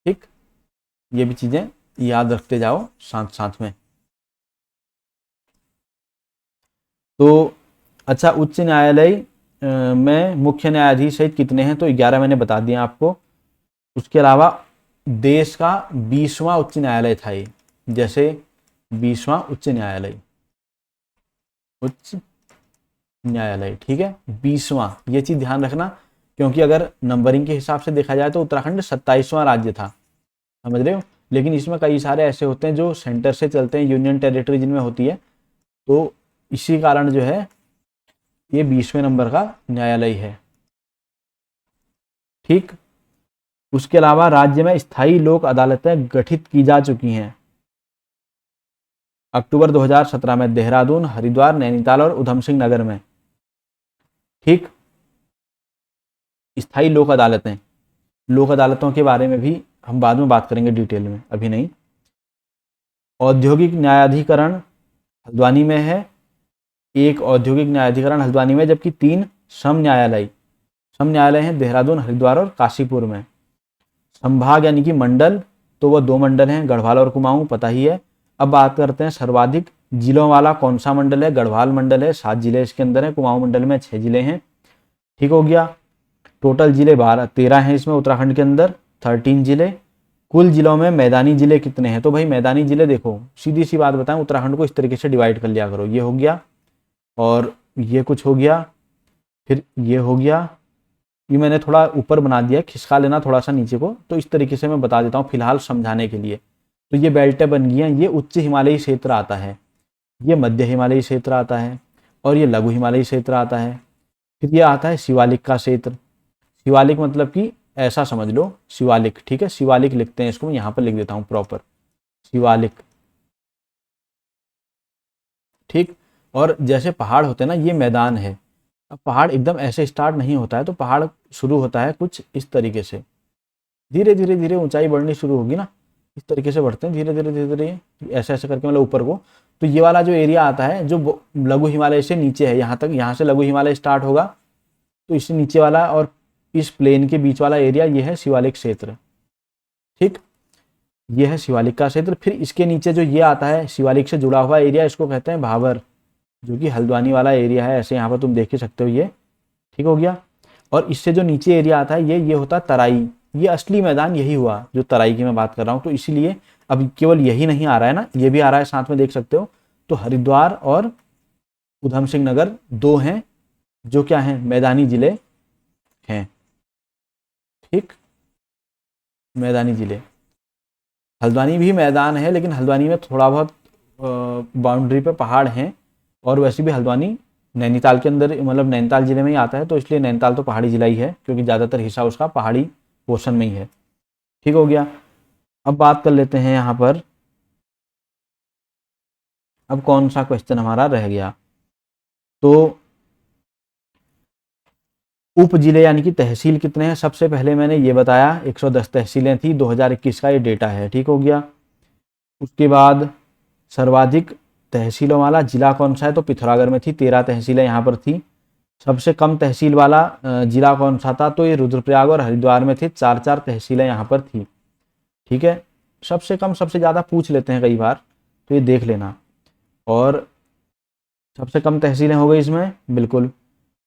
ठीक, ये भी चीजें याद रखते जाओ साथ साथ में। तो अच्छा, उच्च न्यायालय में मुख्य न्यायाधीश सहित कितने हैं, तो 11 मैंने बता दिया आपको। उसके अलावा देश का 20वां उच्च न्यायालय था ये, जैसे 20वां उच्च न्यायालय, उच्च न्यायालय, ठीक है, 20वां, ये चीज ध्यान रखना, क्योंकि अगर नंबरिंग के हिसाब से देखा जाए तो उत्तराखंड 27वां राज्य था, समझ रहे हो, लेकिन इसमें कई सारे ऐसे होते हैं जो सेंटर से चलते हैं, यूनियन टेरिटरी जिनमें होती है, तो इसी कारण जो है ये 20वें नंबर का न्यायालय है। ठीक, उसके अलावा राज्य में स्थायी लोक अदालतें गठित की जा चुकी हैं। अक्टूबर 2017 में देहरादून, हरिद्वार, नैनीताल और उधम सिंह नगर में। ठीक, स्थायी लोक अदालतें, लोक अदालतों के बारे में भी हम बाद में बात करेंगे डिटेल में, अभी नहीं। औद्योगिक न्यायाधिकरण हल्द्वानी में है, एक औद्योगिक न्यायाधिकरण हल्द्वानी में, जबकि 3 सम न्यायालय हैं देहरादून, हरिद्वार और काशीपुर में। संभाग यानी कि मंडल, तो वो 2 मंडल हैं, गढ़वाल और कुमाऊं, पता ही है। अब बात करते हैं सर्वाधिक जिलों वाला कौन सा मंडल है, गढ़वाल मंडल है, 7 जिले इसके अंदर है, कुमाऊं मंडल में 6 जिले हैं। ठीक हो गया, टोटल जिले 13 हैं इसमें उत्तराखंड के अंदर, 13 जिले। कुल जिलों में मैदानी जिले कितने हैं, तो भाई मैदानी जिले देखो, सीधी सी बात बताएं, उत्तराखंड को इस तरीके से डिवाइड कर लिया करो, ये हो गया और ये कुछ हो गया, फिर ये हो गया, ये मैंने थोड़ा ऊपर बना दिया, खिसका लेना थोड़ा सा नीचे को, तो इस तरीके से मैं बता देता हूँ फिलहाल समझाने के लिए। तो ये बेल्टें बन गई हैं, ये उच्च हिमालयी क्षेत्र आता है, ये मध्य हिमालयी क्षेत्र आता है, और ये लघु हिमालयी क्षेत्र आता है। फिर ये आता है शिवालिक का क्षेत्र। शिवालिक मतलब कि ऐसा समझ लो, शिवालिक, ठीक है, शिवालिक लिखते हैं इसको, मैं यहाँ पर लिख देता हूँ प्रॉपर, शिवालिक। ठीक, और जैसे पहाड़ होते हैं ना, ये मैदान है। अब पहाड़ एकदम ऐसे स्टार्ट नहीं होता है, तो पहाड़ शुरू होता है कुछ इस तरीके से, धीरे धीरे धीरे ऊंचाई बढ़नी शुरू होगी ना, इस तरीके से बढ़ते हैं धीरे धीरे धीरे धीरे, ऐसे ऐसे करके मतलब ऊपर को। तो ये वाला जो एरिया आता है जो लघु हिमालय से नीचे है, यहाँ तक, यहाँ से लघु हिमालय स्टार्ट होगा, तो इससे नीचे वाला और इस प्लेन के बीच वाला एरिया ये है शिवालिक क्षेत्र। ठीक, ये है शिवालिक का क्षेत्र। फिर इसके नीचे जो ये आता है शिवालिक से जुड़ा हुआ एरिया, इसको कहते हैं भाबर, जो कि हल्द्वानी वाला एरिया है, ऐसे यहाँ पर तुम देख ही सकते हो ये। ठीक हो गया, और इससे जो नीचे एरिया आता है ये होता है तराई, ये असली मैदान यही हुआ जो तराई की मैं बात कर रहा हूँ। तो इसीलिए अब केवल यही नहीं आ रहा है ना, ये भी आ रहा है साथ में, देख सकते हो। तो हरिद्वार और उधम सिंह नगर 2 हैं जो क्या हैं, मैदानी जिले हैं। ठीक, मैदानी जिले, हल्द्वानी भी मैदान है, लेकिन हल्द्वानी में थोड़ा बहुत बाउंड्री पे पहाड़ हैं, और वैसे भी हल्द्वानी नैनीताल के अंदर, मतलब नैनीताल जिले में ही आता है, तो इसलिए नैनीताल तो पहाड़ी जिला ही है, क्योंकि ज़्यादातर हिस्सा उसका पहाड़ी पोर्शन में ही है। ठीक हो गया, अब बात कर लेते हैं यहाँ पर, अब कौन सा क्वेश्चन हमारा रह गया, तो उप जिले यानी कि तहसील कितने हैं। सबसे पहले मैंने ये बताया 110 तहसीलें थी, 2021 का ये डेटा है। ठीक हो गया, उसके बाद सर्वाधिक तहसीलों वाला जिला कौन सा है, तो पिथौरागढ़ में थी, 13 तहसीलें यहाँ पर थी। सबसे कम तहसील वाला जिला कौन सा था, तो ये रुद्रप्रयाग और हरिद्वार में थे, 4 तहसीलें यहाँ पर थी। ठीक है, सबसे कम सबसे ज़्यादा पूछ लेते हैं कई बार, तो ये देख लेना। और सबसे कम तहसीलें हो गई इसमें, बिल्कुल।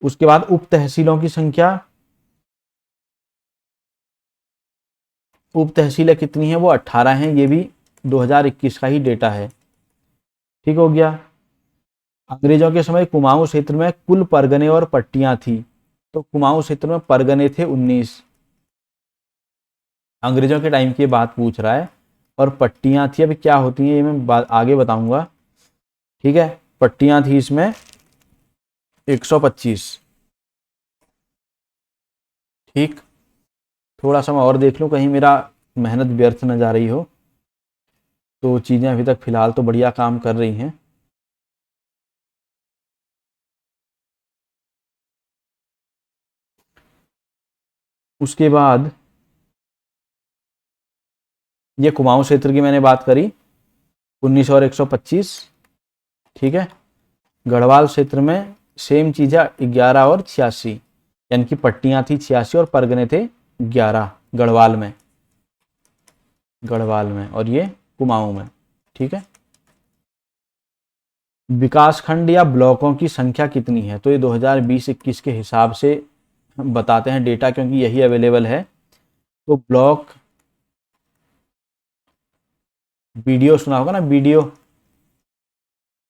उसके बाद उप तहसीलों की संख्या, उप तहसीलें कितनी है, वो 18 हैं, ये भी 2021 का ही डेटा है। ठीक हो गया, अंग्रेजों के समय कुमाऊं क्षेत्र में कुल परगने और पट्टियां थी, तो कुमाऊं क्षेत्र में परगने थे 19, अंग्रेजों के टाइम की बात पूछ रहा है, और पट्टियां थी, अभी क्या होती हैं ये मैं आगे बताऊंगा। ठीक है, पट्टियां थी इसमें 125। ठीक, थोड़ा सा मैं और देख लूं, कहीं मेरा मेहनत व्यर्थ न जा रही हो, तो चीज़ें अभी तक फिलहाल तो बढ़िया काम कर रही हैं। उसके बाद ये कुमाऊं क्षेत्र की मैंने बात करी, 19 और 125। ठीक है, गढ़वाल क्षेत्र में सेम चीज़ है, 11 और 86, यानी कि पट्टियां थी 86 और परगने थे 11 गढ़वाल में, और ये कुमाऊं में। ठीक है, विकासखंड या ब्लॉकों की संख्या कितनी है? तो ये 2020-21 के हिसाब से बताते हैं डेटा, क्योंकि यही अवेलेबल है। तो ब्लॉक, बीडीओ सुना होगा ना, बीडीओ,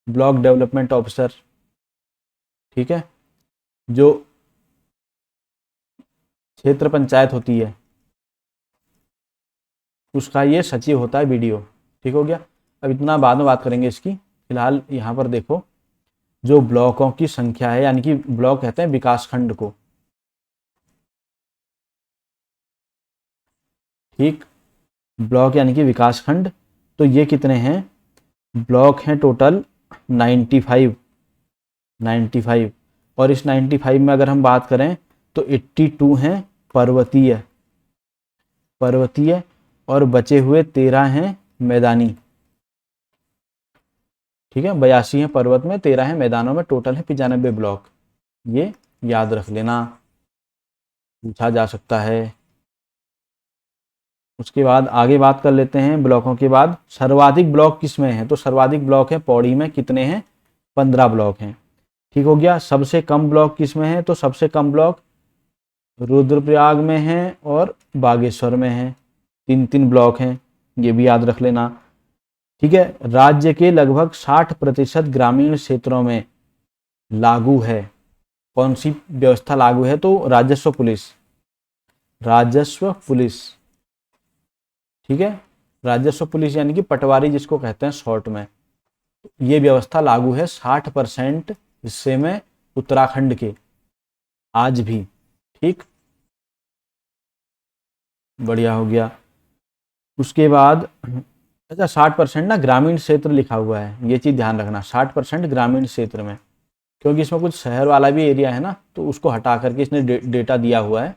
ब्लॉक डेवलपमेंट ऑफिसर, ठीक है, जो क्षेत्र पंचायत होती है उसका ये सचिव होता है, बीडीओ। ठीक हो गया। अब इतना बाद में बात करेंगे इसकी, फिलहाल यहाँ पर देखो जो ब्लॉकों की संख्या है, यानी कि ब्लॉक कहते हैं विकासखंड को, ठीक, ब्लॉक यानी कि विकासखंड। तो ये कितने हैं? ब्लॉक हैं टोटल 95। और इस 95 में अगर हम बात करें तो 82 हैं पर्वतीय, और बचे हुए 13 हैं मैदानी। ठीक है, 82 हैं पर्वत में, 13 हैं मैदानों में, टोटल है 95 ब्लॉक। ये याद रख लेना, पूछा जा सकता है। उसके बाद आगे बात कर लेते हैं ब्लॉकों के बाद, सर्वाधिक ब्लॉक किस में है? तो सर्वाधिक ब्लॉक है पौड़ी में, कितने हैं? 15 ब्लॉक हैं। ठीक हो गया। सबसे कम ब्लॉक किस में है? तो सबसे कम ब्लॉक रुद्रप्रयाग में है और बागेश्वर में है, 3 ब्लॉक हैं, ये भी याद रख लेना। ठीक है। राज्य के लगभग 60% ग्रामीण क्षेत्रों में लागू है, कौन सी व्यवस्था लागू है? तो राजस्व पुलिस। ठीक है, राजस्व पुलिस यानी कि पटवारी जिसको कहते हैं शॉर्ट में, ये व्यवस्था लागू है 60% हिस्से में उत्तराखंड के, आज भी। ठीक, बढ़िया हो गया। उसके बाद अच्छा 60% ना ग्रामीण क्षेत्र लिखा हुआ है, ये चीज़ ध्यान रखना, 60% ग्रामीण क्षेत्र में, क्योंकि इसमें कुछ शहर वाला भी एरिया है ना, तो उसको हटा करके इसने डेटा दिया हुआ है।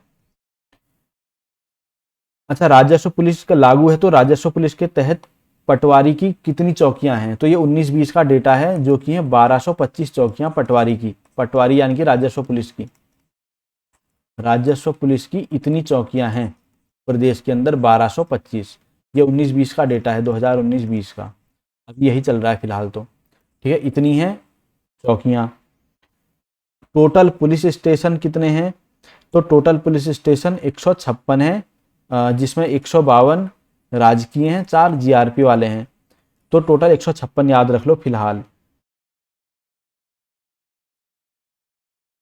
अच्छा, राजस्व पुलिस का लागू है, तो राजस्व पुलिस के तहत पटवारी की कितनी चौकियां हैं? तो ये 19-20 का डेटा है, जो कि है 1225 चौकियां पटवारी की, पटवारी यानी कि राजस्व पुलिस की। राजस्व पुलिस की इतनी चौकियां हैं प्रदेश के अंदर, 1225। ये 19-20 का डेटा है, 2019-20 का, अब यही चल रहा है फिलहाल तो। ठीक है, इतनी है चौकियां। टोटल पुलिस स्टेशन कितने हैं? तो टोटल पुलिस स्टेशन 156 है, जिसमें 152 राजकीय हैं, 4 जीआरपी वाले हैं, तो टोटल 156 याद रख लो फिलहाल।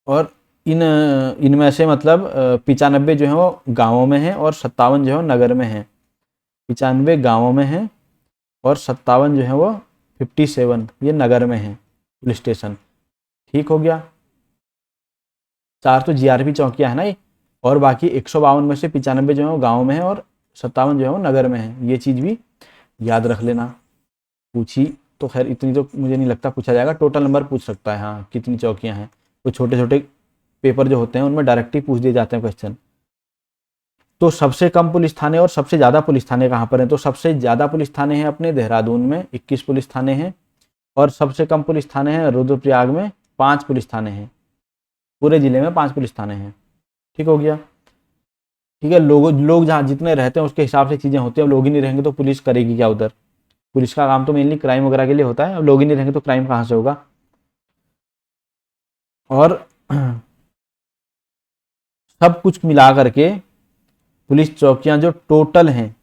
और इनमें से मतलब 95 जो है वो गाँवों में है और 57 जो है नगर में है। 95 गाँवों में है और 57 जो है वो 57 ये नगर में है पुलिस स्टेशन। ठीक हो गया। 4 तो जीआरपी चौकियां है ना ये, और बाकी 152 में से 95 जो है वो गाँव में है और 57 जो है वो नगर में है, ये चीज़ भी याद रख लेना। पूछी तो खैर इतनी तो मुझे नहीं लगता पूछा जाएगा, टोटल नंबर पूछ सकता है हाँ, कितनी चौकियां हैं। तो छोटे छोटे पेपर जो होते हैं उनमें डायरेक्ट ही पूछ दिए जाते हैं क्वेश्चन। तो सबसे कम पुलिस थाने और सबसे ज़्यादा पुलिस थाने कहाँ पर हैं? तो सबसे ज़्यादा पुलिस थाने हैं अपने देहरादून में, 21 पुलिस थाने हैं, और सबसे कम पुलिस थाने हैं रुद्रप्रयाग में, 5 पुलिस थाने हैं, पूरे ज़िले में 5 पुलिस थाने हैं। ठीक हो गया। ठीक है, लोग जहाँ जितने रहते हैं उसके हिसाब से चीज़ें होती हैं। अब लोग ही नहीं रहेंगे तो पुलिस करेगी क्या उधर? पुलिस का काम तो मेनली क्राइम वगैरह के लिए होता है, अब लोग ही नहीं रहेंगे तो क्राइम कहाँ से होगा? और सब कुछ मिला करके पुलिस चौकियां जो टोटल हैं,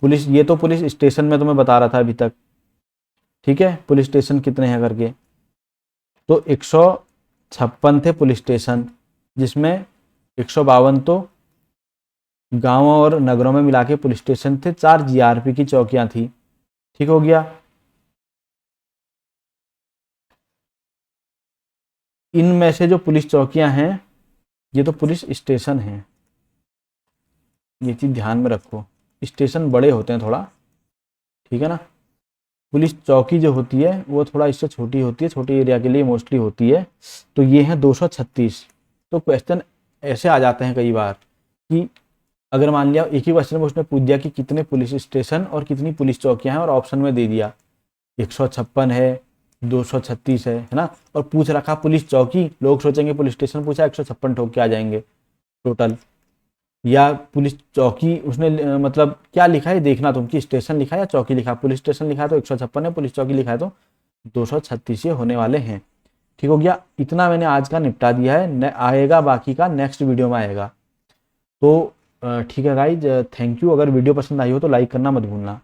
पुलिस, ये तो पुलिस स्टेशन में तुम्हें बता रहा था अभी तक। ठीक है, पुलिस स्टेशन कितने हैं करके, तो 156 थे पुलिस स्टेशन, जिसमें 152 तो गांवों और नगरों में मिला के पुलिस स्टेशन थे, 4 जीआरपी की चौकियां थी। ठीक हो गया। इनमें से जो पुलिस चौकियां हैं ये तो पुलिस स्टेशन हैं, ये चीज़ ध्यान में रखो, स्टेशन बड़े होते हैं थोड़ा। ठीक है ना, पुलिस चौकी जो होती है वो थोड़ा इससे छोटी होती है, छोटी एरिया के लिए मोस्टली होती है। तो ये है 236। तो क्वेश्चन ऐसे आ जाते हैं कई बार कि अगर मान लिया एक ही क्वेश्चन में उसने पूछ दिया कि कितने पुलिस स्टेशन और कितनी पुलिस चौकियां हैं, और ऑप्शन में दे दिया 156 है, 236 है ना, और पूछ रखा पुलिस चौकी, लोग सोचेंगे पुलिस स्टेशन पूछा, 156 ठोक के आ जाएंगे टोटल। या पुलिस चौकी उसने मतलब क्या लिखा है देखना तुम, कि स्टेशन लिखा है या चौकी लिखा है। पुलिस स्टेशन लिखा है तो 156 है, पुलिस चौकी लिखा है तो 236 होने वाले हैं। ठीक हो गया, इतना मैंने आज का निपटा दिया है, आएगा बाकी का नेक्स्ट वीडियो में आएगा। तो ठीक है गाइज, थैंक यू। अगर वीडियो पसंद आई हो तो लाइक करना मत भूलना।